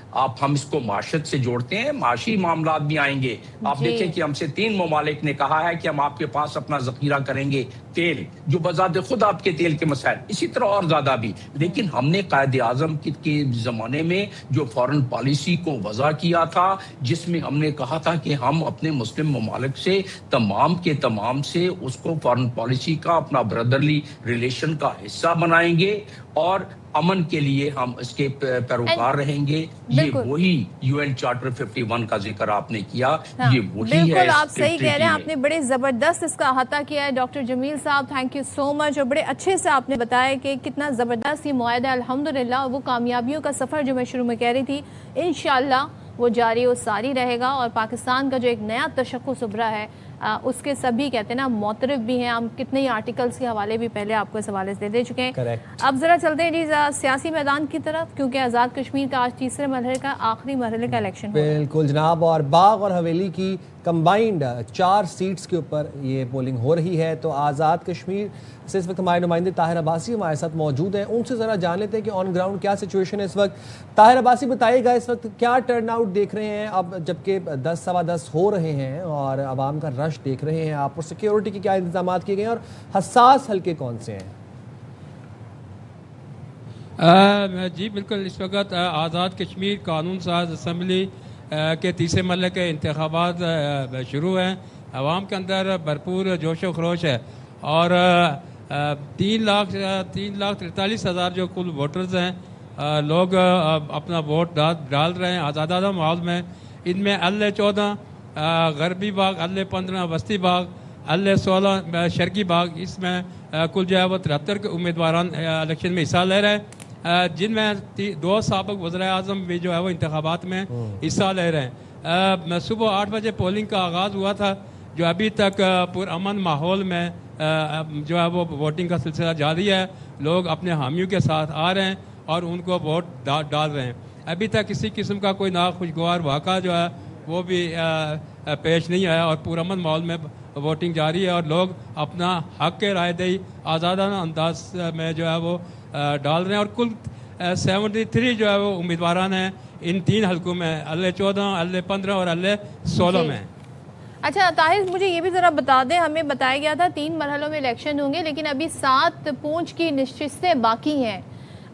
हम इसको माशत से जोड़ते हैं, माशी मामलात भी आएंगे। आप देखें कि हमसे 3 ममालिक ने कहा है कि हम आपके पास अपना जखीरा करेंगे तेल, जो बजाते खुद आपके तेल के मसाइल, इसी तरह और ज्यादा भी। लेकिन हमने कायदे आजम के जमाने में जो फॉरेन पॉलिसी को वजह किया था, जिसमें हमने कहा था कि हम अपने मुस्लिम ममालिक से तमाम के तमाम से उसको फॉरेन पॉलिसी का अपना ब्रदरली रिलेशन का हिस्सा बनाएंगे, और अमन के लिए हम इसके पैरोकार रहेंगे। ये वही यूएन चार्टर 51 का जिक्र आपने किया। हाँ, ये वही है। बिल्कुल आप सही कह रहे हैं, आपने बड़े जबरदस्त इसका अहाता किया है डॉक्टर जमील साहब, थैंक यू सो मच। और बड़े अच्छे से आपने बताया कि कितना जबरदस्त ये मुआहदा, अल्हम्दुलिल्लाह वो कामयाबियों का सफर जो मैं शुरू में कह रही थी, इंशाल्लाह वो जारी और सारी रहेगा। और पाकिस्तान का जो एक नया तशक्कुस उभरा है उसके सभी कहते हैं ना मोतरफ भी हैं। हम कितने ही आर्टिकल्स के हवाले भी पहले आपको इस हवाले से दे चुके हैं। Correct. अब ज़रा चलते हैं जी सियासी मैदान की तरफ, क्योंकि आज़ाद कश्मीर का आज तीसरे मरहले का आखिरी मरहले का इलेक्शन हो रहा है। बिल्कुल जनाब, और बाग और हवेली की कंबाइंड 4 सीट्स के ऊपर ये पोलिंग हो रही है। तो आज़ाद कश्मीर से इस वक्त हमारे नुमाइंदे ताहिर अब्बासी हमारे साथ मौजूद हैं, उनसे ज़रा जान लेते हैं कि ऑन ग्राउंड क्या सिचुएशन है इस वक्त। ताहिर अब्बासी बताइएगा इस वक्त क्या टर्न आउट देख रहे हैं, अब जबकि 10 सवा 10 हो रहे हैं और आवाम का रश देख रहे हैं आप, और सिक्योरिटी के क्या इंतजाम किए गए हैं और हसास हल्के कौन से हैं? जी बिल्कुल, इस वक्त आज़ाद कश्मीर कानून साज असम्बली के तीसरे मरहले के इंतखाबात शुरू हैं। आवाम के अंदर भरपूर जोश व खरोश है और 3,43,000 जो कुल वोटर्स हैं लोग अपना वोट डाल रहे हैं आज़ादाना माहौल में। इनमें अल-14 गरबी बाग, अल-15 वस्ती बाग, अल-16 शर्की बाग, इसमें कुल जो है वो 73 के उम्मीदवार इलेक्शन में हिस्सा ले रहे हैं, जिनमें 2 साबिक वज़ीर-ए-आज़म भी जो है वो इंतखाबात में हिस्सा ले रहे हैं। सुबह 8 बजे पोलिंग का आगाज़ हुआ था, जो अभी तक पुरअमन माहौल में जो है वो वोटिंग का सिलसिला जारी है। लोग अपने हामियों के साथ आ रहे हैं और उनको वोट डाल रहे हैं। अभी तक किसी किस्म का कोई नाखुशगवार वाक़ा जो है वो भी पेश नहीं आया और पुरअमन माहौल में वोटिंग जारी है और लोग अपना हक के रायदही आज़ादाना अंदाज में जो है वो डाल रहे हैं। और कुल 73 जो है वो उम्मीदवार हैं इन 3 हलकों में, अल-14, अल-15 और अल-16 में। अच्छा ताहिर, मुझे ये भी ज़रा बता दें, हमें बताया गया था 3 मरहलों में इलेक्शन होंगे, लेकिन अभी 7 पूंछ की नशिस्तें बाकी हैं।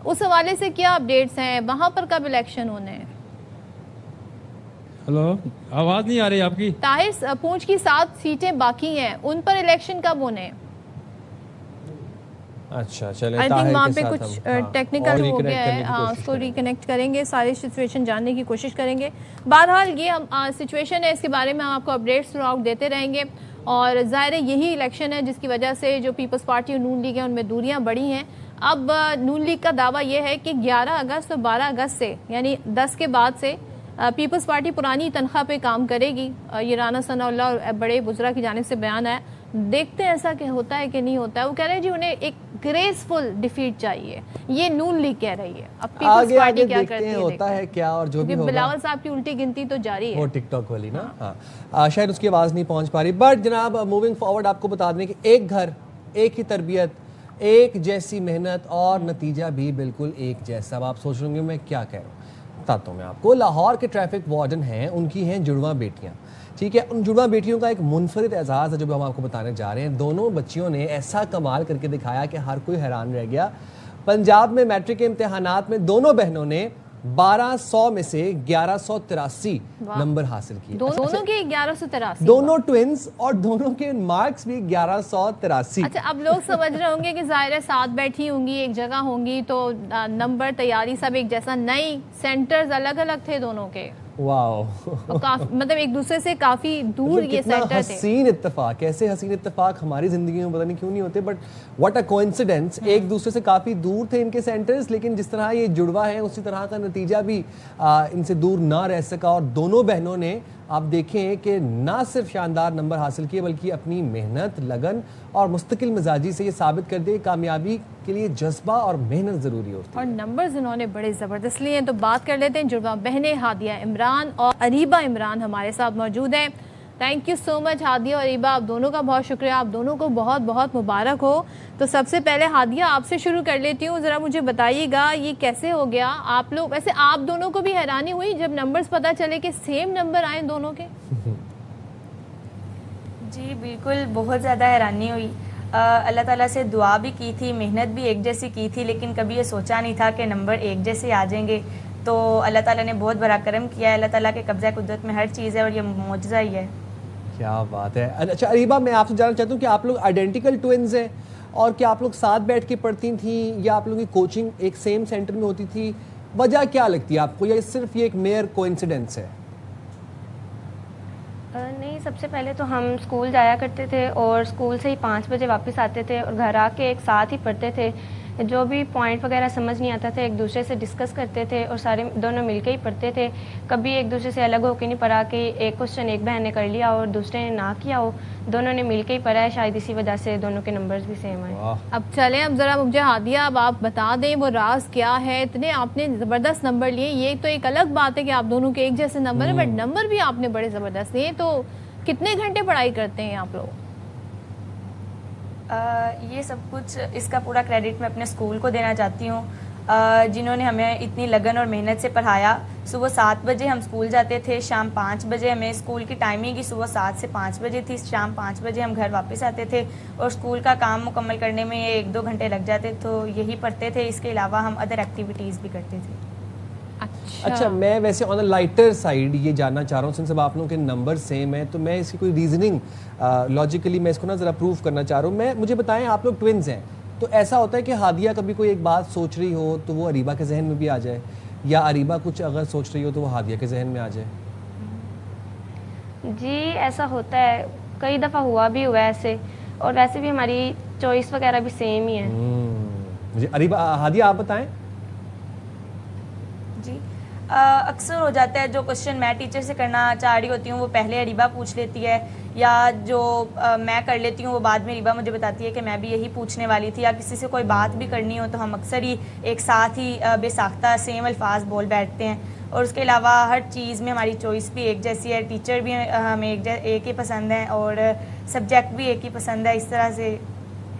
उस हवाले से क्या अपडेट्स हैं, वहाँ पर कब इलेक्शन होने हैं? हेलो, आवाज़ नहीं आ रही आपकी। ताहिर, पूंछ की 7 सीटें बाकी हैं, उन पर इलेक्शन कब होने हैं? अच्छा चले, आई थिंक वहाँ पे कुछ टेक्निकल हो गया है, हाँ उसको रिकनेक्ट करेंगे, सारी सिचुएशन जानने की कोशिश करेंगे। बहरहाल ये हम सिचुएशन है, इसके बारे में हम आपको अपडेट्स थ्रू आउट देते रहेंगे। और ज़ाहिर है यही इलेक्शन है जिसकी वजह से जो पीपल्स पार्टी और नून लीग है उनमें दूरियां बढ़ी हैं। अब नून लीग का दावा यह है कि 11 अगस्त और 12 अगस्त से, यानी 10 के बाद से पीपल्स पार्टी पुरानी तनख्वाह पे काम करेगी। ये राना सनाउल्लाह और बड़े बुज़रा की जानिब से बयान है। देखते हैं ऐसा क्या होता है कि नहीं होता है। वो कह रहे हैं जी उन्हें एक ग्रेसफुल डिफीट चाहिए, ये नून लीग कह रही है। अब पीपल्स पार्टी क्या करती है, होता है क्या, और जो भी होगा। बिलावल साहब की उल्टी गिनती तो जारी है, वो टिकटॉक वाली ना, हाँ शायद उसकी आवाज़ नहीं पहुंच पा रही। बट जनाब मूविंग फॉरवर्ड आपको बता दें कि एक घर, एक ही तरबियत, एक जैसी मेहनत और नतीजा भी बिल्कुल एक जैसा। अब आप सोच रहे होंगे मैं क्या कह रहा हूँ, बताता हूँ मैं आपको। लाहौर के ट्रैफिक वार्डन हैं, उनकी हैं जुड़वा बेटियाँ, ठीक है। उन जुड़वा बेटियों का एक मुनफरिद एजाज़ है जो हम आपको बताने जा रहे हैं। दोनों बच्चियों ने ऐसा कमाल करके दिखाया कि हर कोई हैरान रह गया। पंजाब में मैट्रिक के इम्तिहानात में दोनों बहनों ने 1200 में से 1183 नंबर हासिल किए। दोनों के 1183, दोनों ट्विंस और दोनों के मार्क्स भी 1183। अच्छा, अब लोग समझ रहे होंगे कि जाहिर है साथ बैठी होंगी, एक जगह होंगी तो नंबर तैयारी सब एक जैसा, नहीं सेंटर्स अलग अलग थे दोनों के। वाओ मतलब एक दूसरे से काफी दूर ये सेंटर थे। हसीन इत्तेफाक, ऐसे हसीन इत्तेफाक हमारी जिंदगी में पता नहीं क्यों नहीं होते, बट व्हाट अ कोइंसिडेंस। एक दूसरे से काफी दूर थे इनके सेंटर्स, लेकिन जिस तरह ये जुड़वा है उसी तरह का नतीजा भी इनसे दूर ना रह सका। और दोनों बहनों ने आप देखें कि ना सिर्फ शानदार नंबर हासिल किए बल्कि अपनी मेहनत, लगन और मुस्तकिल मिजाजी से ये साबित कर दिए कामयाबी के लिए जज्बा और मेहनत ज़रूरी होती है। और नंबर्स इन्होंने बड़े ज़बरदस्त लिए हैं। तो बात कर लेते हैं जुड़वा बहनें हादिया इमरान और अरीबा इमरान हमारे साथ मौजूद हैं। Thank you so much Hadiya और अरीबा, आप दोनों का बहुत शुक्रिया, आप दोनों को बहुत बहुत मुबारक हो। तो सबसे पहले हादिया आपसे शुरू कर लेती हूँ, ज़रा मुझे बताइएगा ये कैसे हो गया आप लोग, वैसे आप दोनों को भी हैरानी हुई जब नंबर्स पता चले कि सेम नंबर आए दोनों के? जी बिल्कुल, बहुत ज़्यादा हैरानी हुई। अल्लाह ताला से दुआ भी की थी, मेहनत भी एक जैसी की थी, लेकिन कभी ये सोचा नहीं था कि नंबर एक जैसे आ जाएंगे। तो अल्लाह ताला ने बहुत बड़ा करम किया है। अल्लाह ताला के कब्ज़ा कुदरत में हर चीज़ है और ये मौजज़ा ही है। क्या बात है। अच्छा अरीबा, मैं आपसे जानना चाहता हूँ कि आप लोग आइडेंटिकल ट्विन्स हैं और क्या आप लोग साथ बैठ के पढ़ती थी या आप लोगों की कोचिंग एक सेम सेंटर में होती थी? वजह क्या लगती है आपको, या सिर्फ ये एक मेयर कोइंसिडेंस है? नहीं, सबसे पहले तो हम स्कूल जाया करते थे और स्कूल से ही 5 बजे वापस आते थे और घर आके एक साथ ही पढ़ते थे। जो भी पॉइंट वगैरह समझ नहीं आता था एक दूसरे से डिस्कस करते थे और सारे दोनों मिलके ही पढ़ते थे। कभी एक दूसरे से अलग होकर नहीं पढ़ा कि एक क्वेश्चन एक बहन ने कर लिया और दूसरे ने ना किया हो, दोनों ने मिलके ही पढ़ा है। शायद इसी वजह से दोनों के नंबर्स भी सेम आए। अब चलें, अब ज़रा मुझे हादिया अब आप बता दें वो राज क्या है। इतने आपने ज़बरदस्त नंबर लिए, ये तो एक अलग बात है कि आप दोनों के एक जैसे नंबर है, बट नंबर भी आपने बड़े ज़बरदस्त लिए। तो कितने घंटे पढ़ाई करते हैं आप लोग? ये सब कुछ इसका पूरा क्रेडिट मैं अपने स्कूल को देना चाहती हूँ, जिन्होंने हमें इतनी लगन और मेहनत से पढ़ाया। सुबह 7 बजे हम स्कूल जाते थे, शाम 5 बजे हमें स्कूल की टाइमिंग ही सुबह 7 से 5 बजे थी, शाम 5 बजे हम घर वापस आते थे और स्कूल का काम मुकम्मल करने में 1-2 घंटे लग जाते, तो यही पढ़ते थे। इसके अलावा हम अदर एक्टिविटीज़ भी करते थे। अच्छा, मैं वैसे ऑन अ लाइटर साइड ये जानना चाह रहा हूँ, सिंस अब आप लोगों के नंबर सेम है तो मैं इसकी कोई रीजनिंग लॉजिकली मैं इसको ना ज़रा प्रूव करना चाह रहा हूँ। मुझे बताएं, आप लोग ट्विन्स हैं, तो ऐसा होता है कि हादिया कभी कोई एक बात सोच रही हो तो वो अरीबा के जहन में भी आ जाए, या अरीबा कुछ अगर सोच रही हो तो वो हादिया के जहन में आ जाए? जी ऐसा होता है, कई दफ़ा हुआ भी हुआ है ऐसे, और वैसे भी हमारी चॉइस वगैरह भी सेम ही है। मुझे अरीबा, हादिया आप बताएं। जी अक्सर हो जाता है, जो क्वेश्चन मैं टीचर से करना चाह रही होती हूँ वो पहले अरीबा पूछ लेती है, या जो मैं कर लेती हूँ वो बाद में अरीबा मुझे बताती है कि मैं भी यही पूछने वाली थी। या किसी से कोई बात भी करनी हो तो हम अक्सर ही एक साथ ही बेसाख्ता सेम अल्फाज बोल बैठते हैं। और उसके अलावा हर चीज़ में हमारी चॉइस भी एक जैसी है, टीचर भी हमें एक ही पसंद है और सब्जेक्ट भी एक ही पसंद है। इस तरह से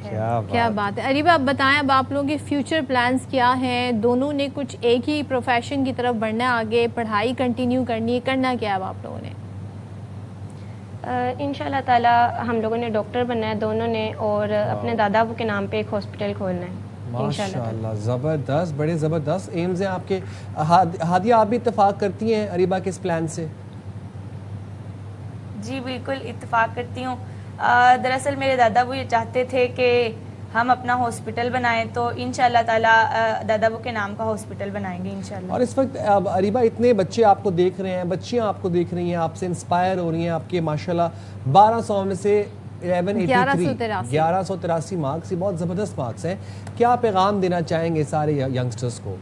क्या बात है। अरीबा आप बताएं, अब आप लोगों के फ्यूचर प्लान्स क्या हैं? दोनों ने कुछ एक ही प्रोफेशन की तरफ बढ़ना है, आगे पढ़ाई कंटिन्यू करनी है, करना क्या है अब आप लोगों ने? इंशाल्लाह ताला हम लोगों ने डॉक्टर बनना है दोनों ने, और अपने दादा अबू के नाम पे एक हॉस्पिटल खोलना है माशाल्लाह। ज़बरदस्त, बड़े ज़बरदस्त एम्स हैं आपके। हादिया, आप भी इत्तेफाक करती हैं अरीबा के इस प्लान से? जी बिल्कुल इत्तेफाक करती हूँ। दरअसल मेरे दादा वो ये चाहते थे कि हम अपना हॉस्पिटल बनाएं, तो इंशाल्लाह ताला दादा वो के नाम का हॉस्पिटल बनाएंगे इंशाल्लाह। और इस वक्त अब अरीबा इतने बच्चे आपको देख रहे हैं, बच्चियां आपको देख रही हैं, आपसे इंस्पायर हो रही हैं, आपके माशाल्लाह 1200 में से 1183 मार्क्स, ये बहुत ज़बरदस्त मार्क्स हैं। क्या पैगाम देना चाहेंगे सारे यंगस्टर्स को?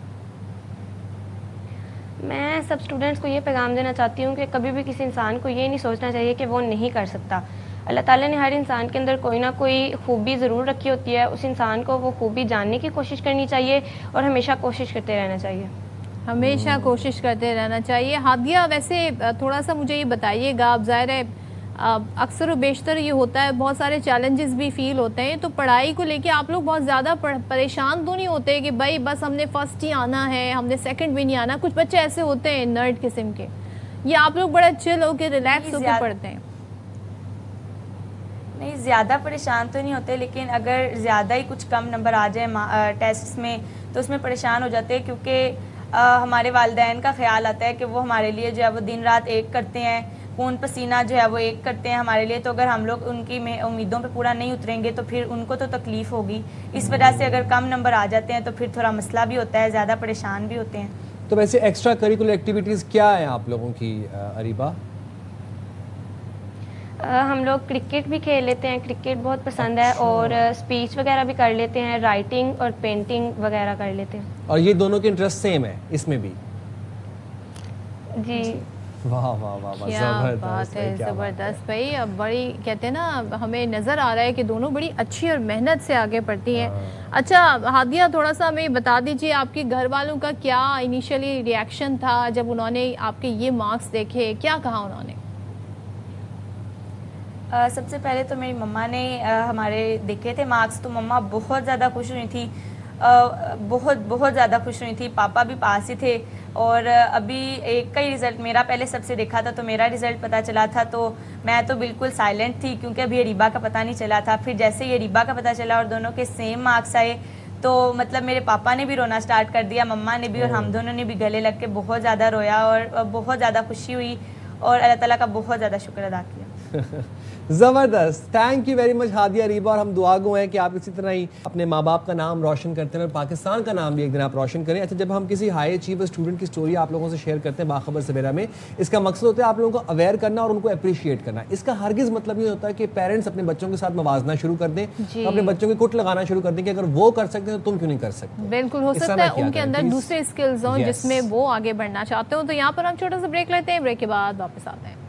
मैं सब स्टूडेंट्स को ये पैगाम देना चाहती हूँ कि कभी भी किसी इंसान को ये नहीं सोचना चाहिए कि वो नहीं कर सकता। अल्लाह ताला ने हर इंसान के अंदर कोई ना कोई खूबी ज़रूर रखी होती है, उस इंसान को वो खूबी जानने की कोशिश करनी चाहिए और हमेशा कोशिश करते रहना चाहिए। हमेशा कोशिश करते रहना चाहिए। हादिया, वैसे थोड़ा सा मुझे ये बताइएगा, आप ज़ाहिर है अक्सर व बेशतर ये होता है, बहुत सारे चैलेंजेस भी फील होते हैं, तो पढ़ाई को लेके आप लोग बहुत ज़्यादा परेशान तो नहीं होते कि भाई बस हमने फर्स्ट ही आना है, हमने सेकंड भी नहीं आना? कुछ बच्चे ऐसे होते हैं नर्ड किस्म के, या आप लोग बड़े चिल होकर रिलैक्स होकर पढ़ते हैं? नहीं, ज़्यादा परेशान तो नहीं होते, लेकिन अगर ज़्यादा ही कुछ कम नंबर आ जाए टेस्ट में तो उसमें परेशान हो जाते हैं, क्योंकि हमारे वालिदैन का ख्याल आता है कि वो हमारे लिए जो है वो दिन रात एक करते हैं, खून पसीना जो है वो एक करते हैं हमारे लिए। तो अगर हम लोग उनकी उम्मीदों पे पूरा नहीं उतरेंगे तो फिर उनको तो तकलीफ़ होगी। इस वजह से अगर कम नंबर आ जाते हैं तो फिर थोड़ा मसला भी होता है, ज़्यादा परेशान भी होते हैं। तो वैसे एक्स्ट्रा करिकुलर एक्टिविटीज़ क्या हैं आप लोगों की अरीबा? हम लोग क्रिकेट भी खेल लेते हैं, क्रिकेट बहुत पसंद है, और स्पीच वगैरह भी कर लेते हैं, राइटिंग और पेंटिंग वगैरह कर लेते हैं। और ये दोनों के इंटरेस्ट सेम है इसमें भी? जी वाह वाह वाह, क्या बात है, ज़बरदस्त भाई। अब बड़ी कहते हैं ना, हमें नज़र आ रहा है कि दोनों बड़ी अच्छी और मेहनत से आगे बढ़ती हैं। अच्छा हादिया, थोड़ा सा हमें बता दीजिए आपके घर वालों का क्या इनिशियली रिएक्शन था जब उन्होंने आपके ये मार्क्स देखे, क्या कहा उन्होंने? सबसे पहले तो मेरी मम्मा ने हमारे देखे थे मार्क्स, तो मम्मा बहुत ज़्यादा खुश हुई थी, बहुत ज़्यादा खुश हुई थी। पापा भी पास ही थे, और अभी एक का ही रिज़ल्ट मेरा पहले सबसे देखा था, तो मेरा रिज़ल्ट पता चला था, तो मैं तो बिल्कुल साइलेंट थी, क्योंकि अभी अरीबा का पता नहीं चला था। फिर जैसे ही अरीबा का पता चला और दोनों के सेम मार्क्स आए, तो मतलब मेरे पापा ने भी रोना स्टार्ट कर दिया, मम्मा ने भी, और हम दोनों ने भी गले लग के बहुत ज़्यादा रोया और बहुत ज़्यादा खुशी हुई, और अल्लाह ताला का बहुत ज़्यादा शुक्र अदा किया। ज़बरदस्त, thank you very much Hadiya Reeba. और हम दुआगो हैं कि आप इसी तरह ही अपने माँ बाप का नाम रोशन करते हैं और पाकिस्तान का नाम भी एक दिन आप रोशन करें। अच्छा, जब हम किसी हाई अचीवर स्टूडेंट की स्टोरी आप लोगों से शेयर करते हैं बाखबर सवेरा में, इसका मकसद होता है आप लोगों को अवेयर करना और उनको अप्रिशिएट करना। इसका हरगिज़ मतलब ये होता है कि पेरेंट्स अपने बच्चों के साथ मवाजना शुरू कर दें, तो अपने बच्चों की कुट लगाना शुरू कर दें कि अगर वो कर सकते हैं तो तुम क्यों नहीं कर सकते। बिल्कुल, हो सकता है उनके अंदर दूसरे स्किल्स हों जिसमें वो आगे बढ़ना चाहते हो। तो यहाँ पर हम छोटा सा ब्रेक लेते हैं, ब्रेक के बाद वापस आते हैं।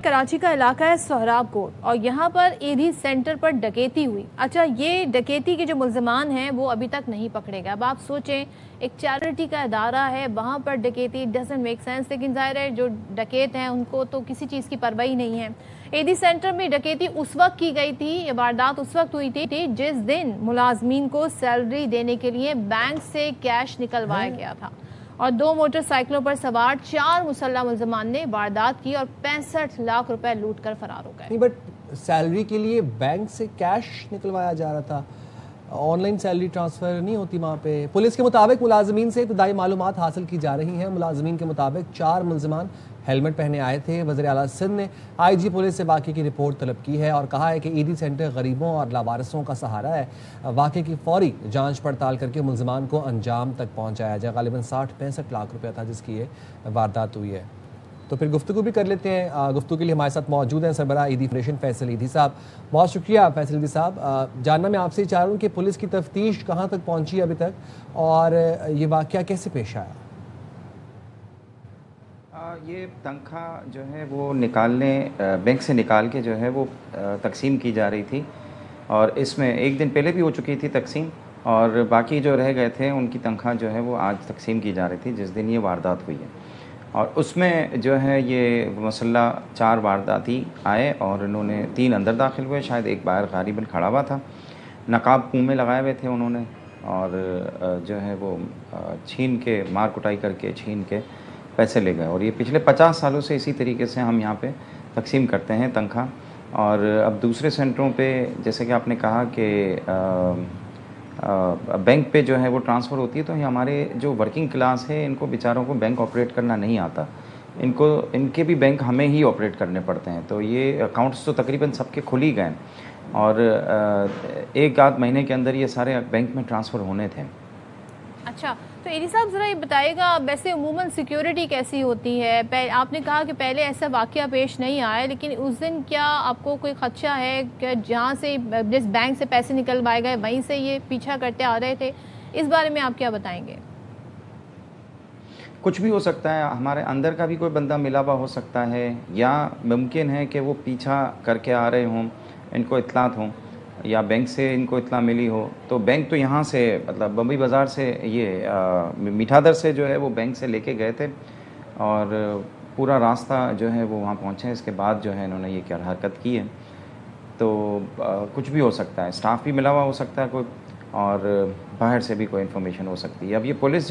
कराची का इलाका है सोहराब कोट और यहाँ पर ईदी सेंटर पर डकैती हुई। अच्छा, ये डकैती के जो मुल्ज़िमान हैं वो अभी तक नहीं पकड़े गए। अब आप सोचें, एक चैरिटी का इदारा है, वहाँ पर डकैती डजंट मेक सेंस। लेकिन जाहिर है जो डकैत हैं उनको तो किसी चीज़ की परवाही नहीं है। ईदी सेंटर में डकैती उस वक्त की गई थी, ये वारदात उस वक्त हुई थी जिस दिन मुलाजमीन को सैलरी देने के लिए बैंक से कैश निकलवाया गया था और 2 मोटरसाइकिलों पर सवार 4 मुसल्लह मुल्ज़िमान ने वारदात की और 65 लाख रुपए लूट कर फरार हो गए। नहीं, बट सैलरी के लिए बैंक से कैश निकलवाया जा रहा था, ऑनलाइन सैलरी ट्रांसफ़र नहीं होती वहाँ पे। पुलिस के मुताबिक मुलाजमीन से इब्तदाई मालूमात हासिल की जा रही हैं। मुलाजमीन के मुताबिक 4 मुल्ज़िमान हेलमेट पहने आए थे। वज़ीर आला सिंध ने IG पुलिस से वाक़े की रिपोर्ट तलब की है और कहा है कि ईदी सेंटर गरीबों और लावारिसों का सहारा है। वाक़े की फौरी जांच पड़ताल करके मुल्ज़िमान को अंजाम तक पहुंचाया जाए। गालिबन 60-65 लाख रुपया था जिसकी ये वारदात हुई है। तो फिर गुफ्तगू भी कर लेते हैं। गुफ्तगू के लिए हमारे साथ मौजूद हैं सरबराह ईदी फाउंडेशन फैसल ईदी साहब। बहुत शुक्रिया फैसल ईदी साहब। जानना मैं आपसे चाह रहा हूँ कि पुलिस की तफ्तीश कहाँ तक पहुँची अभी तक और ये वाक़या कैसे पेश आया? ये तनख्वाह जो है वो बैंक से निकाल के जो है वो तकसीम की जा रही थी और इसमें एक दिन पहले भी हो चुकी थी तकसीम और बाकी जो रह गए थे उनकी तनख्वाह जो है वो आज तकसीम की जा रही थी जिस दिन ये वारदात हुई है। और उसमें जो है ये मुसल्ला 4 वारदाती आए और उन्होंने 3 अंदर दाखिल हुए, शायद एक बाहर गालिबन खड़ा हुआ था, नकाब मुँह में लगाए हुए थे उन्होंने और जो है वो मार कुटाई करके छीन के पैसे ले गए। और ये पिछले 50 सालों से इसी तरीके से हम यहाँ पे तकसीम करते हैं तनख्वाह। और अब दूसरे सेंटरों पे जैसे कि आपने कहा कि बैंक पे जो है वो ट्रांसफ़र होती है, तो ये हमारे जो वर्किंग क्लास है इनको बेचारों को बैंक ऑपरेट करना नहीं आता, इनके भी बैंक हमें ही ऑपरेट करने पड़ते हैं। तो ये अकाउंट्स तो तकरीबन सबके खुल ही गए और 1-8 महीने के अंदर ये सारे बैंक में ट्रांसफ़र होने थे। अच्छा, तो ईदी साहब ज़रा ये बताइएगा, वैसे उमूमन सिक्योरिटी कैसी होती है? आपने कहा कि पहले ऐसा वाक़या पेश नहीं आया, लेकिन उस दिन क्या आपको कोई ख़दशा है कि जहाँ से जिस बैंक से पैसे निकलवाए गए वहीं से ये पीछा करते आ रहे थे? इस बारे में आप क्या बताएंगे? कुछ भी हो सकता है, हमारे अंदर का भी कोई बंदा मिला हुआ हो सकता है या मुमकिन है कि वो पीछा करके आ रहे हों, इनको इत्तलात हों या बैंक से इनको इत्तला मिली हो। तो बैंक तो यहाँ से मतलब बम्बई बाज़ार से ये मीठादर से जो है वो बैंक से लेके गए थे और पूरा रास्ता जो है वो वहाँ पहुँचे। इसके बाद जो है इन्होंने ये क्या हरकत की है। तो कुछ भी हो सकता है, स्टाफ भी मिला हुआ हो सकता है कोई और बाहर से भी कोई इन्फॉर्मेशन हो सकती है। अब ये पुलिस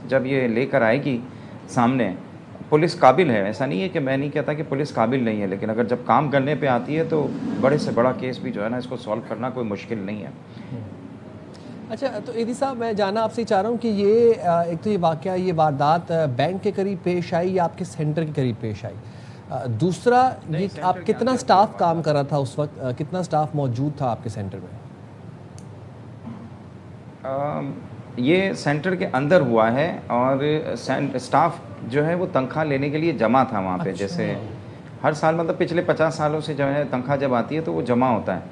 जब ये लेकर आएगी सामने, पुलिस काबिल है, ऐसा नहीं है कि मैं नहीं कहता कि पुलिस काबिल नहीं है, लेकिन अगर जब काम करने पे आती है तो बड़े से बड़ा केस भी जो है ना इसको सॉल्व करना कोई मुश्किल नहीं है। अच्छा, तो ईदी साहब मैं जानना आपसे चाह रहा हूँ कि ये एक तो ये वाक़या, ये वारदात बैंक के करीब पेश आई या आपके सेंटर के करीब पेश आई? दूसरा, ये आप कितना स्टाफ काम कर रहा था उस वक्त, कितना स्टाफ मौजूद था आपके सेंटर में? ये सेंटर के अंदर हुआ है और स्टाफ जो है वो तनख्वाह लेने के लिए जमा था वहाँ पे। अच्छा। जैसे हर साल मतलब पिछले 50 सालों से जो है तनख्वाह जब आती है तो वो जमा होता है,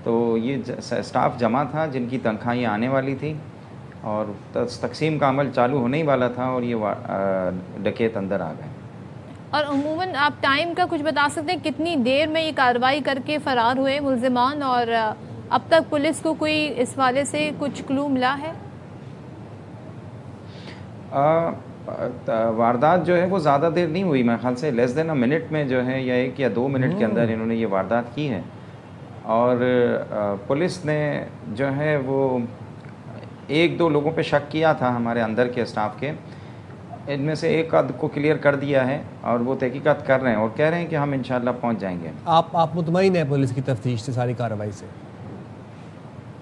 तो ये स्टाफ जमा था जिनकी तनख्वाह ये आने वाली थी और तकसीम का अमल चालू होने ही वाला था और ये डकैत अंदर आ गए। और उमूमन आप टाइम का कुछ बता सकते हैं, कितनी देर में ये कार्रवाई करके फ़रार हुए मुल्ज़िमान और अब तक पुलिस को कोई इस वाले से कुछ क्लू मिला है? वारदात जो है वो ज़्यादा देर नहीं हुई, मेरे ख्याल से लेस देन अ मिनट में जो है या 1 या 2 मिनट के अंदर इन्होंने ये वारदात की है। और पुलिस ने जो है वो 1-2 लोगों पे शक किया था हमारे अंदर के स्टाफ के, इनमें से एक आध को क्लियर कर दिया है और वो तहकीकात कर रहे हैं और कह रहे हैं कि हम इंशाल्लाह पहुंच जाएंगे। आप मुतमईन हैं पुलिस की तफ्तीश से, सारी कार्रवाई से?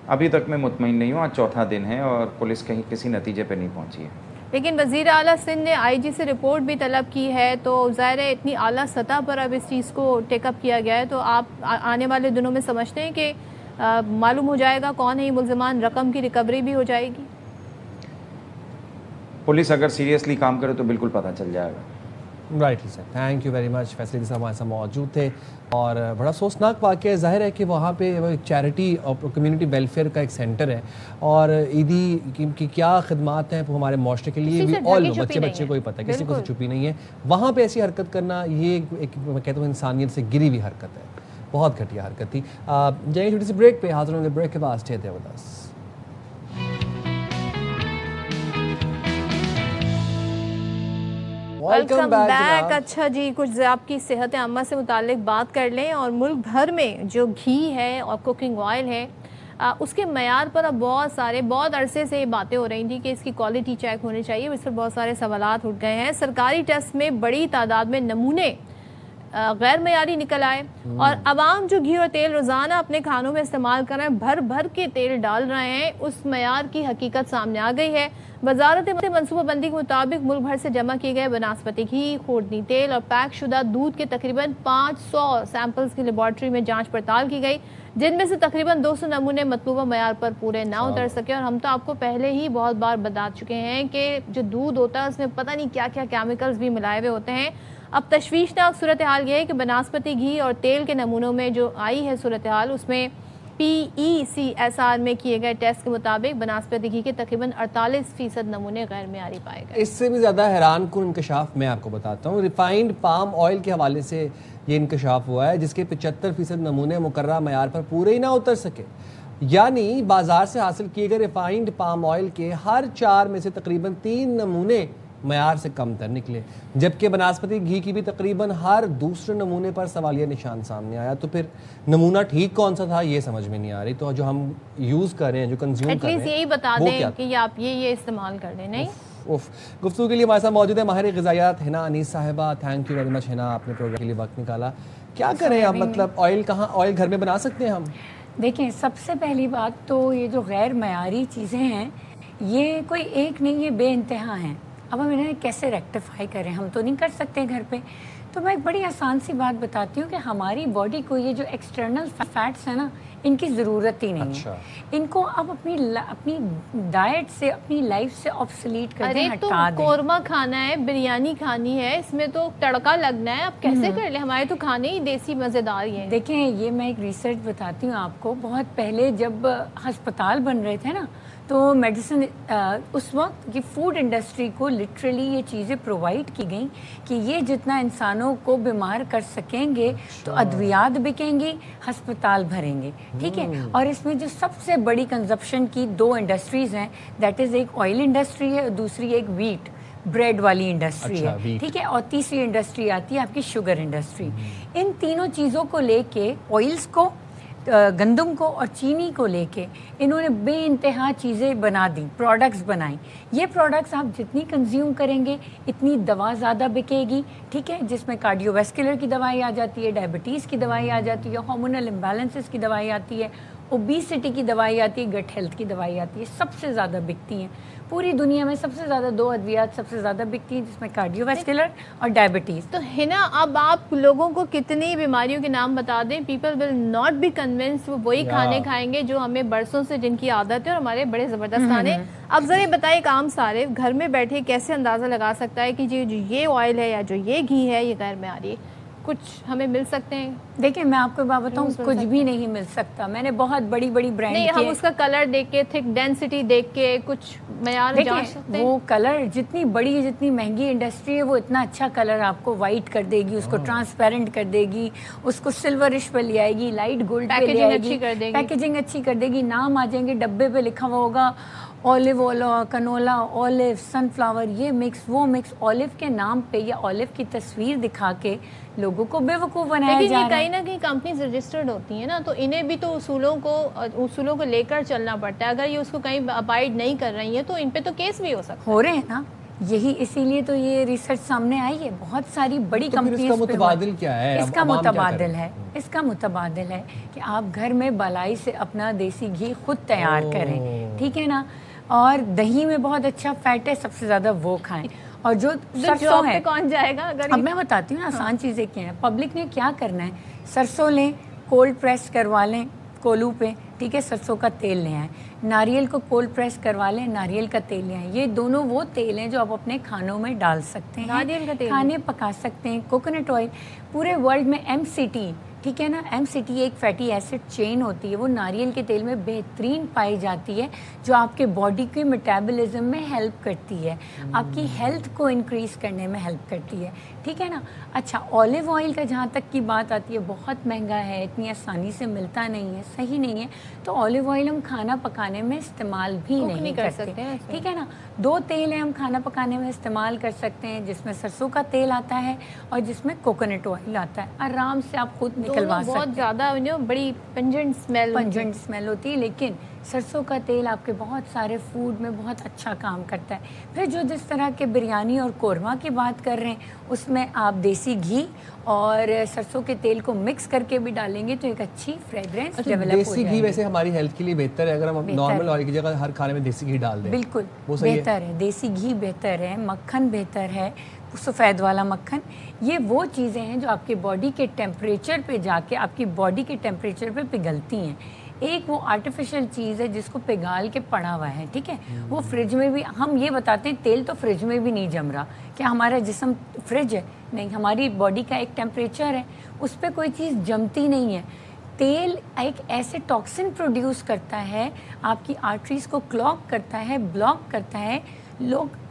अभी तक मैं मुतमईन नहीं हूँ, आज चौथा दिन है और पुलिस कहीं किसी नतीजे पे नहीं पहुँची है। लेकिन वज़ीर आला सिंध ने आईजी से रिपोर्ट भी तलब की है, तो ज़ाहिर है इतनी आला सतह पर अब इस चीज़ को टेकअप किया गया है, तो आप आने वाले दिनों में समझते हैं कि मालूम हो जाएगा कौन है ये मुल्ज़िमान, रकम की रिकवरी भी हो जाएगी? पुलिस अगर सीरियसली काम करे तो बिल्कुल पता चल जाएगा। Rightly sir, thank you very much. फैसले साहब हमारे साथ मौजूद थे और बड़ा अफसोसनाक वाक़या ज़ाहिर है कि वहाँ पे वो एक चैरिटी और कम्युनिटी वेलफेयर का एक सेंटर है और ईदी की क्या खिदमात हैं वो हमारे माशरे के लिए भी ऑल बच्चे को ही पता है, किसी को छुपी नहीं है। वहाँ पे ऐसी हरकत करना ये एक मैं कहता हूँ इंसानियत से गिरी हुई हरकत है, बहुत घटिया हरकत थी। जाएंगे छोटी सी ब्रेक पे, हाजिर होंगे ब्रेक के बाद। Stay there with us. Welcome back. अच्छा जी, कुछ आपकी सेहत आम्मा से मुतालिक बात कर लें और मुल्क भर में जो घी है और कुकिंग ऑयल है उसके मयार पर अब बहुत अरसे से ये बातें हो रही थी कि इसकी क्वालिटी चेक होनी चाहिए। इस पर बहुत सारे सवालात उठ गए हैं। सरकारी टेस्ट में बड़ी तादाद में नमूने गैर मयारी निकल आए और अवाम जो घी और तेल रोज़ाना अपने खानों में इस्तेमाल कर रहे हैं, भर भर के तेल डाल रहे हैं, उस मयार की हकीकत सामने आ गई है। वजारत मनसूबाबंदी के मुताबिक मुल्क भर से जमा किए गए बनास्पति घी, खोदनी तेल और पैक शुदा दूध के तकरीबन 500 सैंपल्स की लेबॉर्ट्री में जांच पड़ताल की गई, जिनमें से तकरीबन 200 नमूने मतलूबा मयार पर पूरे ना उतर सके। और हम तो आपको पहले ही बहुत बार बता चुके हैं कि जो दूध होता है उसमें पता नहीं क्या क्या केमिकल्स भी मिलाए हुए होते हैं। अब तशवीशनाक सूरत हाल ये है कि बनास्पति घी और तेल के नमूनों में जो आई है सूरत हाल, उसमें PECSR में किए गए टेस्ट के मुताबिक बनास्पति घी के तकरीबन 48% नमूने गैर मेयारी पाए गए। इससे भी ज़्यादा हैरान कुन इंकशाफ मैं आपको बताता हूँ। रिफाइंड पाम ऑयल के हवाले से ये इंकशाफ हुआ है, जिसके 75% नमूने मुकर्रर मयार पर पूरे ही ना उतर सके। यानी बाजार से हासिल किए गए रिफाइंड पाम ऑयल के हर 4 में से तकरीबन 3 नमूने मयार से कम तर निकले, जबकि बनास्पति घी की भी तकरीबन हर दूसरे नमूने पर सवालिया निशान सामने आया। तो फिर नमूना ठीक कौन सा था ये समझ में नहीं आ रही। तो जो हम यूज़ कर रहे हैं, जो कंज्यूम कर रहे हैं, यही बता दें कि आप ये इस्तेमाल कर लें। नहीं गुफ्तगू के लिए हमारे साथ मौजूद है माहिर ग़िज़ायात हिना अनीस साहिबा। Thank you very much Hina, आपने प्रोग्राम के लिए वक्त निकाला। क्या करें अब, मतलब ऑयल घर में बना सकते हैं हम? देखें, सबसे पहली बात तो ये जो गैर मयारी चीज़ें हैं ये कोई एक नहीं, ये बेइंतहा हैं। अब हम इन्हें कैसे रेक्टिफाई करें, हम तो नहीं कर सकते घर पे। तो मैं एक बड़ी आसान सी बात बताती हूँ कि हमारी बॉडी को ये जो एक्सटर्नल फैट्स है ना, इनकी ज़रूरत ही नहीं है। इनको अब अपनी डाइट से, अपनी लाइफ से ऑब्सोलीट कर दें, हटा दें। कोरमा खाना है, बिरयानी खानी है, इसमें तो तड़का लगना है, अब कैसे कर ले? हमारे तो खाने ही देसी मज़ेदार ही हैं। देखें, ये मैं एक रिसर्च बताती हूँ आपको। बहुत पहले जब हस्पताल बन रहे थे ना, तो मेडिसिन उस वक्त की फूड इंडस्ट्री को लिटरली ये चीज़ें प्रोवाइड की गई कि ये जितना इंसानों को बीमार कर सकेंगे तो अद्वियात बिकेंगी, हस्पताल भरेंगे, ठीक है। और इसमें जो सबसे बड़ी कंजप्शन की 2 इंडस्ट्रीज़ हैं, दैट इज़ एक ऑयल इंडस्ट्री है और दूसरी एक वीट ब्रेड वाली इंडस्ट्री है, ठीक है। और तीसरी इंडस्ट्री आती है आपकी शुगर इंडस्ट्री। इन तीनों चीज़ों को लेके, ऑयल्स को, गंदम को और चीनी को लेके इन्होंने बेइंतहा चीज़ें बना दी, प्रोडक्ट्स बनाई। ये प्रोडक्ट्स आप जितनी कंज्यूम करेंगे इतनी दवा ज़्यादा बिकेगी, ठीक है, जिसमें कार्डियोवैस्कुलर की दवाई आ जाती है, डायबिटीज़ की दवाई आ जाती है, हार्मोनल इम्बैलेंसेस की दवाई आती है, ओबेसिटी की दवाई आती है, गट हेल्थ की दवाई आती है, सबसे ज़्यादा बिकती हैं। पूरी दुनिया में सबसे ज़्यादा 2 अद्वियात सबसे ज़्यादा बिकती हैं, जिसमें कार्डियोवैस्कुलर और डायबिटीज़। तो हिना, अब आप लोगों को कितनी बीमारियों के नाम बता दें, people will not be convince, वो वही खाने खाएंगे जो हमें बरसों से जिनकी आदत है और हमारे बड़े ज़बरदस्त खाने। अब ज़रा बताइए, काम सारे घर में बैठे कैसे अंदाज़ा लगा सकता है कि जो ये ऑयल है या जो ये घी है ये गैर मेयारी, कुछ हमें मिल सकते हैं? देखिए, मैं आपको बात बताऊँ, कुछ भी नहीं मिल सकता। मैंने बहुत बड़ी ब्रांड नहीं, हम उसका कलर देख के, थिक डेंसिटी देख के कुछ मयार जांच सकते हैं। वो कलर जितनी बड़ी, जितनी महंगी इंडस्ट्री है, वो इतना अच्छा कलर आपको वाइट कर देगी, उसको ट्रांसपेरेंट कर देगी, उसको सिल्वरिश पे ले आएगी, लाइट गोल्ड पे ले आएगी, पैकेजिंग अच्छी कर देगी, नाम आ जाएंगे, डब्बे पे लिखा हुआ होगा olive oil, canola olive, sunflower, ये मिक्स वो मिक्स, ऑलिव के नाम पे या ऑलिव की तस्वीर दिखा के लोगों को बेवकूफ़ बनाया जा रहा है। कहीं ना कहीं कंपनीज रजिस्टर्ड होती हैं ना, तो इन्हें भी तो उसूलों को लेकर चलना पड़ता है। अगर ये उसको कहीं अबाइड नहीं कर रही है तो इन पे तो केस भी हो सकता है। हो रहे हैं ना, यही इसीलिए तो ये रिसर्च सामने आई है। बहुत सारी बड़ी कंपनीज। इसका मुतबादिल क्या है? इसका मुतबादिल है कि आप घर में बलाई से अपना देसी घी खुद तैयार करें, ठीक है ना। और दही में बहुत अच्छा फैट है, सबसे ज़्यादा वो खाएं। और जो सरसों है, कौन जाएगा अगर अब मैं बताती हूँ ना आसान चीज़ें क्या हैं। पब्लिक ने क्या करना है, सरसों लें, कोल्ड प्रेस करवा लें कोलू पे, ठीक है, सरसों का तेल ले आएँ। नारियल को कोल्ड प्रेस करवा लें, नारियल का तेल ले आएँ। ये दोनों वो तेल हैं जो आप अपने खानों में डाल सकते हैं, नारियल का तेल खाने पका सकते हैं। कोकोनट ऑयल, पूरे वर्ल्ड में MCT, ठीक है ना, MCT एक फैटी एसिड चेन होती है, वो नारियल के तेल में बेहतरीन पाई जाती है, जो आपके बॉडी के मेटाबॉलिज्म में हेल्प करती है, आपकी हेल्थ को इंक्रीज़ करने में हेल्प करती है, ठीक है ना। अच्छा, ऑलिव ऑयल का जहाँ तक की बात आती है, बहुत महंगा है, इतनी आसानी से मिलता नहीं है, सही नहीं है, तो ऑलिव ऑयल हम खाना पकाने में इस्तेमाल भी नहीं कर सकते हैं, ठीक है ना। दो तेल हैं हम खाना पकाने में इस्तेमाल कर सकते हैं, जिसमें सरसों का तेल आता है और जिसमें कोकोनट ऑयल आता है। आराम से आप खुद निकलवा सकते हैं। बहुत ज़्यादा बड़ी पंजेंट स्मेल होती है, लेकिन सरसों का तेल आपके बहुत सारे फूड में बहुत अच्छा काम करता है। फिर जो जिस तरह के बिरयानी और कोरमा की बात कर रहे हैं, उसमें आप देसी घी और सरसों के तेल को मिक्स करके भी डालेंगे तो एक अच्छी फ्रेग्रेंस डेवलप हो जाएगी। देसी घी वैसे हमारी हेल्थ के लिए बेहतर है, अगर हम नॉर्मल ऑयल की जगह हर खाने में देसी घी डाल दें। बिल्कुल बेहतर है, देसी घी बेहतर है, मक्खन बेहतर है, सफ़ेद वाला मक्खन। ये वो चीज़ें हैं जो आपके बॉडी के टेम्परेचर पे जाके आपकी बॉडी के टेम्परेचर पे पिघलती हैं। एक वो आर्टिफिशियल चीज़ है जिसको पिघाल के पड़ा हुआ है, ठीक है, वो फ्रिज में भी, हम ये बताते हैं तेल तो फ्रिज में भी नहीं जम रहा, क्या हमारा जिस्म फ्रिज है? नहीं, हमारी बॉडी का एक टेम्परेचर है, उस पर कोई चीज़ जमती नहीं है। तेल एक ऐसे टॉक्सिन प्रोड्यूस करता है, आपकी आर्टरीज को क्लॉग करता है, ब्लॉक करता है। लोग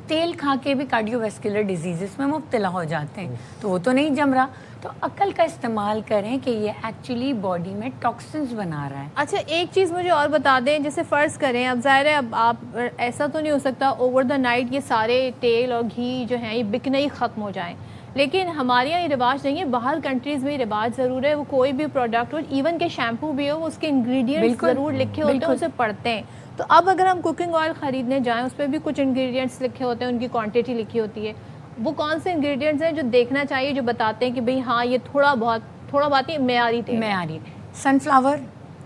तेल खा के भी कार्डियोवैस्कुलर डिजीज़ में मुब्तला हो जाते हैं, तो वो तो नहीं जम रहा। तो अक्ल का इस्तेमाल करें कि ये एक्चुअली बॉडी में टॉक्सिन्स बना रहा है। अच्छा, एक चीज़ मुझे और बता दें, जैसे फ़र्ज़ करें, अब ज़ाहिर है अब आप, ऐसा तो नहीं हो सकता ओवर द नाइट ये सारे तेल और घी जो हैं ये बिकने ही ख़त्म हो जाएं, लेकिन हमारे यहाँ ये रिवाज नहीं है। बाहर कंट्रीज़ में ये रिवाज ज़रूर है, वो कोई भी प्रोडक्ट हो, इवन के शैम्पू भी हो, उसके इंग्रेडिएंट्स ज़रूर लिखे होते हैं, उसे पढ़ते हैं। तो अब अगर हम कुकिंग ऑयल ख़रीदने जाएँ, उस पर भी कुछ इंग्रेडिएंट्स लिखे होते हैं, उनकी क्वांटिटी लिखी होती है। वो कौन से इंग्रेडिएंट्स हैं जो देखना चाहिए, जो बताते हैं कि भाई हाँ ये थोड़ा बहुत ही मेयारी तेल, मेयारी सनफ्लावर,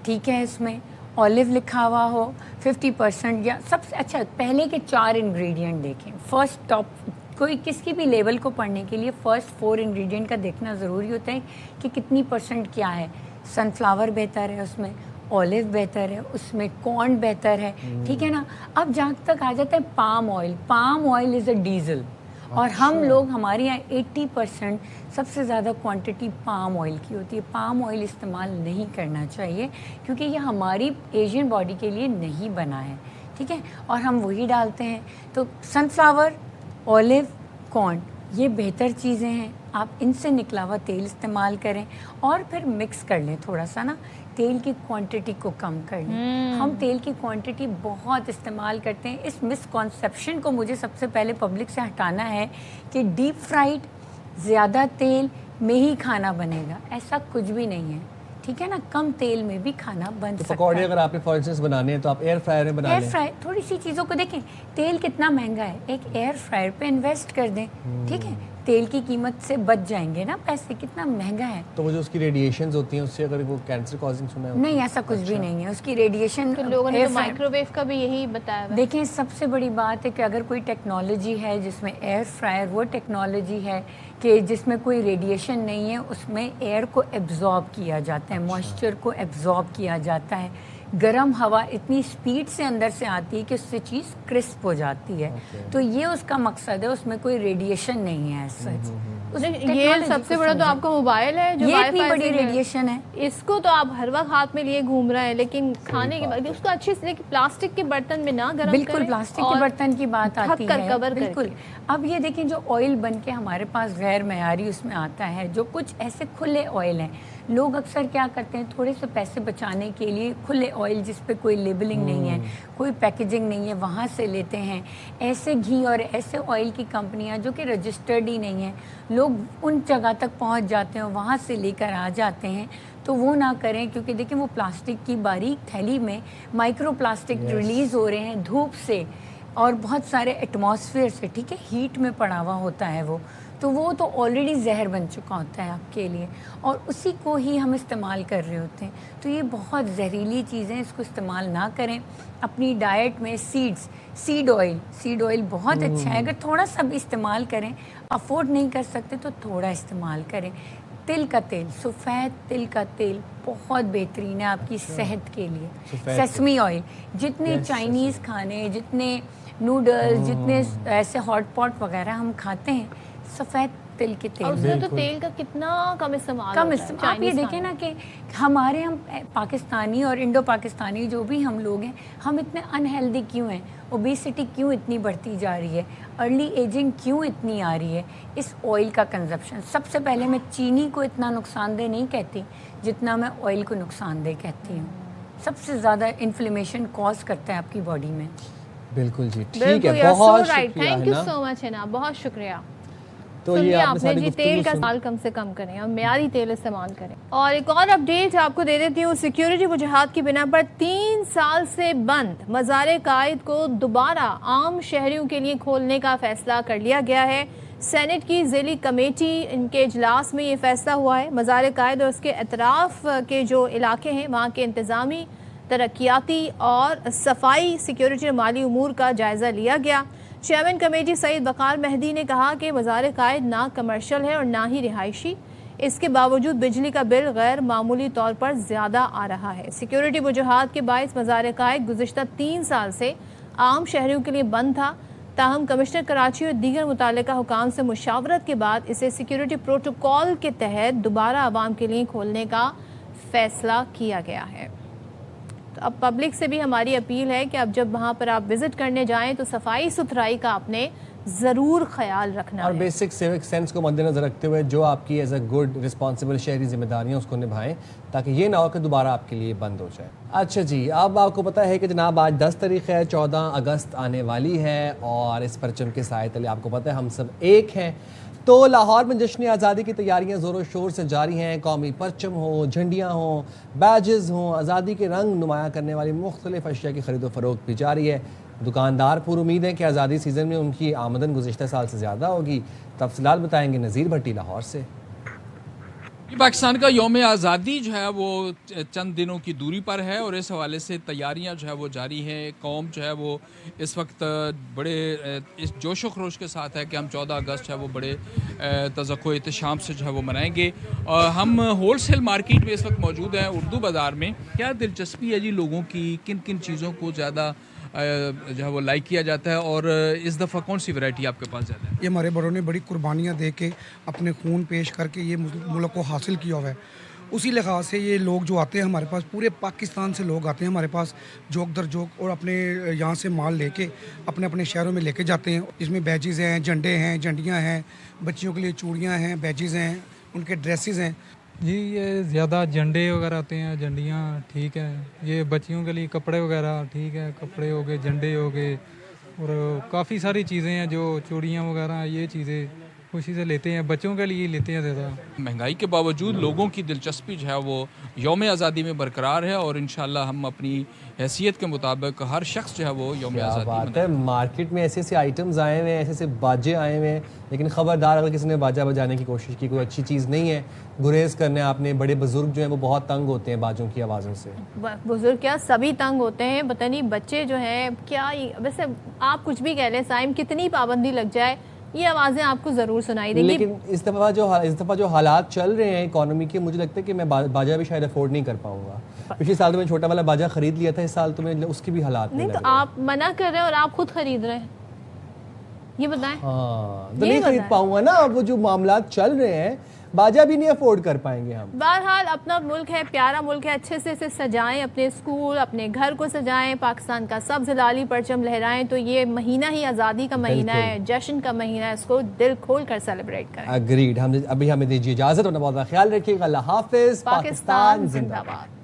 ठीक है, इसमें ऑलिव लिखा हुआ हो 50%, या सबसे अच्छा पहले के 4 इंग्रेडिएंट देखें। फर्स्ट टॉप, कोई किसी भी लेवल को पढ़ने के लिए फर्स्ट 4 इंग्रेडिएंट का देखना ज़रूरी होता है कि कितनी % क्या है। सनफ्लावर बेहतर है, उसमें ऑलिव बेहतर है, उसमें कॉर्न बेहतर है, ठीक है ना। अब जहाँ तक आ जाता है palm oil is a diesel, और हम लोग, हमारे यहाँ 80% सबसे ज़्यादा क्वांटिटी पाम ऑयल की होती है। पाम ऑयल इस्तेमाल नहीं करना चाहिए क्योंकि ये हमारी एशियन बॉडी के लिए नहीं बना है, ठीक है, और हम वही डालते हैं। तो सनफ्लावर, ऑलिव, कॉर्न, ये बेहतर चीज़ें हैं, आप इनसे निकला हुआ तेल इस्तेमाल करें और फिर मिक्स कर लें थोड़ा सा ना, तेल की क्वांटिटी को कम कर लें। हम तेल की क्वांटिटी बहुत इस्तेमाल करते हैं। इस मिसकॉन्सेप्शन को मुझे सबसे पहले पब्लिक से हटाना है कि डीप फ्राइड ज़्यादा तेल में ही खाना बनेगा, ऐसा कुछ भी नहीं है, ठीक है ना। कम तेल में भी खाना बन सकता है। पकौड़े अगर आपने फॉर इंस्टेंस बनाने हैं तो आप एयर फ्रायर में बना लें। एयर फ्रायर, थोड़ी सी चीज़ों को देखें, तेल कितना महंगा है, एक एयर फ्रायर पे इन्वेस्ट कर दें, ठीक है, तेल की कीमत से बच जाएंगे ना पैसे, कितना महंगा है। तो वो जो उसकी रेडिएशंस होती हैं उससे अगर वो कैंसर कॉजिंग सुना है? नहीं, ऐसा कुछ भी नहीं है, उसकी रेडिएशन। तो लोगों ने तो माइक्रोवेव का भी यही बताया। देखें, सबसे बड़ी बात है कि अगर कोई टेक्नोलॉजी है जिसमें एयर फ्रायर वो टेक्नोलॉजी है कि जिसमें कोई रेडिएशन नहीं है, उसमें एयर को एब्जॉर्ब किया जाता है, मॉइस्चर को एब्जॉर्ब किया जाता है, गर्म हवा इतनी स्पीड से अंदर से आती है कि उससे चीज़ क्रिस्प हो जाती है। तो ये उसका मकसद है, उसमें कोई रेडिएशन नहीं है सच। ये सबसे बड़ा तो आपका मोबाइल है जो ये इतनी बड़ी रेडिएशन है, इसको तो आप हर वक्त हाथ में लिए घूम रहे हैं, लेकिन खाने के बाद उसको अच्छे से प्लास्टिक के बर्तन में ना गर्म बिल्कुल प्लास्टिक के बर्तन की बात आती है, कवर बिल्कुल। अब ये देखें, जो ऑयल बन के हमारे पास गैर मयारी उसमें आता है, जो कुछ ऐसे खुले ऑयल हैं, लोग अक्सर क्या करते हैं, थोड़े से पैसे बचाने के लिए खुले ऑयल जिस पे कोई लेबलिंग नहीं है, कोई पैकेजिंग नहीं है, वहाँ से लेते हैं। ऐसे घी और ऐसे ऑयल की कंपनियाँ जो कि रजिस्टर्ड ही नहीं है, लोग उन जगह तक पहुँच जाते हैं, वहाँ से लेकर आ जाते हैं। तो वो ना करें, क्योंकि देखिए वो प्लास्टिक की बारीक थैली में माइक्रो प्लास्टिक रिलीज़ हो रहे हैं धूप से और बहुत सारे एटमॉस्फेयर से, ठीक है, हीट में पड़ा हुआ होता है वो। तो वो तो ऑलरेडी जहर बन चुका होता है आपके लिए, और उसी को ही हम इस्तेमाल कर रहे होते हैं। तो ये बहुत जहरीली चीज़ें, इसको इस्तेमाल ना करें। अपनी डाइट में सीड ऑयल बहुत अच्छा है, अगर थोड़ा सा भी इस्तेमाल करें। अफोर्ड नहीं कर सकते तो थोड़ा इस्तेमाल करें। तिल का तेल, सफ़ेद तिल का तेल बहुत बेहतरीन है आपकी सेहत के लिए। सेसमी ऑयल, जितने चाइनीज़ खाने, जितने नूडल्स, जितने ऐसे हॉट पॉट वगैरह हम खाते हैं, सफ़ेद तिल के तेल। और उसमें तो तेल का कितना कम इस्तेमाल आप ये देखें ना कि हम पाकिस्तानी और इंडो पाकिस्तानी जो भी हम लोग हैं, हम इतने अनहेल्दी क्यों हैं? ओबेसिटी क्यों इतनी बढ़ती जा रही है? अर्ली एजिंग क्यों इतनी आ रही है? इस ऑयल का कंजप्शन। सबसे पहले मैं चीनी को इतना नुकसानदेह नहीं कहती जितना मैं ऑयल को नुकसानदेह कहती हूँ। सबसे ज़्यादा इन्फ्लेमेशन कॉज करता है आपकी बॉडी में। बिल्कुल जी, ठीक है, बहुत शुक्रिया। थैंक यू सो मच है ना, बहुत शुक्रिया। तो ये आपने जी तेल का इस्तेमाल कम से कम करें और मेयारी तेल इस्तेमाल करें। और एक और अपडेट आपको दे देती हूँ। सिक्योरिटी वजूहात की बिना पर 3 साल से बंद मज़ार कायद को दोबारा आम शहरियों के लिए खोलने का फैसला कर लिया गया है। सेनेट की ज़ेली कमेटी इनके इजलास में ये फैसला हुआ है। मज़ार कायद और उसके अतराफ के जो इलाके हैं वहाँ के इंतज़ामी, तरक्याती और सफाई, सिक्योरिटी और माली उमूर का जायज़ा लिया गया। चेयरमैन कमेटी सईद वकार मेहदी ने कहा कि मज़ार कायद ना कमर्शियल है और ना ही रिहायशी। इसके बावजूद बिजली का बिल गैर मामूली तौर पर ज़्यादा आ रहा है। सिक्योरिटी वजूहात के बायस मज़ार कायद गुज़िश्ता 3 साल से आम शहरियों के लिए बंद था। ताहम कमिश्नर कराची और दीगर मुताल्लिका हुकाम से मुशावरत के बाद इसे सिक्योरिटी प्रोटोकॉल के तहत दोबारा आवाम के लिए खोलने का फैसला किया गया है। तो अब पब्लिक से भी हमारी अपील है कि अब जब वहाँ पर आप विजिट करने जाएं तो सफाई सुथराई का आपने ज़रूर ख्याल रखना और है। बेसिक सिविक सेंस को मद्देनजर रखते हुए जो आपकी एज अ गुड रिस्पॉन्सिबल शहरी जिम्मेदारियाँ उसको निभाएं, ताकि ये ना हो कि दोबारा आपके लिए बंद हो जाए। अच्छा जी, अब आपको पता है कि जनाब आज 10 तारीख है, 14 अगस्त आने वाली है और इस परचम के साए तले आपको पता है हम सब एक हैं। तो लाहौर में जश्न आज़ादी की तैयारियां ज़ोरों शोर से जारी हैं। कौमी परचम हो, झंडियाँ हों, बैजेस हों, आज़ादी के रंग नुमाया करने वाली मुख्तलिफ अशिया की खरीदो फरोख्त भी जारी है। दुकानदार पूरी उम्मीद है कि आज़ादी सीज़न में उनकी आमदन गुज़िश्ता साल से ज़्यादा होगी। तफसीलात बताएंगे नज़ीर भट्टी लाहौर से। पाकिस्तान का यौम आज़ादी जो है वो चंद दिनों की दूरी पर है और इस हवाले से तैयारियां जो है वो जारी हैं। कौम जो है वो इस वक्त बड़े इस जोश व खरोश के साथ है कि हम 14 अगस्त है वो बड़े तज़क्को एहतशाम से जो है वो मनाएंगे। हम होल सेल मार्केट में इस वक्त मौजूद हैं, उर्दू बाज़ार में। क्या दिलचस्पी है जी लोगों की, किन किन चीज़ों को ज़्यादा जो है वो लाइक किया जाता है और इस दफ़ा कौन सी वैरायटी आपके पास ज़्यादा है? ये हमारे बड़ों ने बड़ी कुर्बानियाँ दे के अपने खून पेश करके ये मुल्क को हासिल किया हुआ है। उसी लिहाज से ये लोग जो आते हैं हमारे पास, पूरे पाकिस्तान से लोग आते हैं हमारे पास जोक दर जोक, और अपने यहाँ से माल लेके अपने अपने शहरों में लेके जाते हैं। इसमें बैजेज़ हैं, झंडे हैं, झंडियाँ हैं, बच्चियों के लिए चूड़ियाँ हैं, बैजेज़ हैं, उनके ड्रेसेस हैं। जी ये ज़्यादा झंडे वगैरह आते हैं, झंडियाँ ठीक है। ये बच्चियों के लिए कपड़े वगैरह ठीक है, कपड़े हो गए, झंडे हो गए, और काफ़ी सारी चीज़ें हैं जो चूड़ियाँ वगैरह, ये चीज़ें खुशी से लेते हैं, बच्चों के लिए लेते हैं ज़्यादा। महंगाई के बावजूद लोगों की दिलचस्पी जो है वो यौम आज़ादी में बरकरार है और इंशाल्लाह हम अपनी हैसियत के मुताबिक हर शख्स जो है वो यौम आज़ादी बात है। मार्केट में ऐसे ऐसे आइटम्स आए हुए हैं, ऐसे ऐसे बाजे आए हुए हैं, लेकिन ख़बरदार अगर किसी ने बाजा बजाने की कोशिश की, कोई अच्छी चीज़ नहीं है। गुरेज करने आपने, बड़े बुजुर्ग जो हैं वो बहुत तंग होते हैं बाजों की आवाज़ों से। बुजुर्ग क्या, सभी तंग होते हैं। पता नहीं बच्चे जो हैं क्या, वैसे आप कुछ भी कह लें साइम, कितनी पाबंदी लग जाए ये आवाज़ें आपको ज़रूर सुनाई देंगी। लेकिन इस दफ़ा जो हालात चल रहे हैं इकोनॉमी के, मुझे लगता है कि मैं बाजा भी शायद अफोर्ड नहीं कर पाऊंगा। पिछले साल तो मैंने छोटा वाला बाजा खरीद लिया था, इस साल तो मैं उसकी भी हालात नहीं। तो आप मना कर रहे हैं और आप खुद खरीद रहे हैं, ये बताएं। हाँ, तो नहीं खरीद पाऊंगा ना, वो जो मामलात चल रहे हैं, बाजा भी नहीं अफोर्ड कर पाएंगे हम। बहरहाल अपना मुल्क है, प्यारा मुल्क है, अच्छे से इसे सजाएं, अपने स्कूल, अपने घर को सजाएं, पाकिस्तान का सब्ज़ लाली परचम लहराएं। तो ये महीना ही आज़ादी का महीना है, जश्न का महीना है, इसको दिल खोल कर सेलिब्रेट करें। अग्रीड। हम अभी हमें दीजिए इजाज़त, अपना बहुत ख्याल रखिएगा। अल्लाह हाफिज़। पाकिस्तान जिंदाबाद।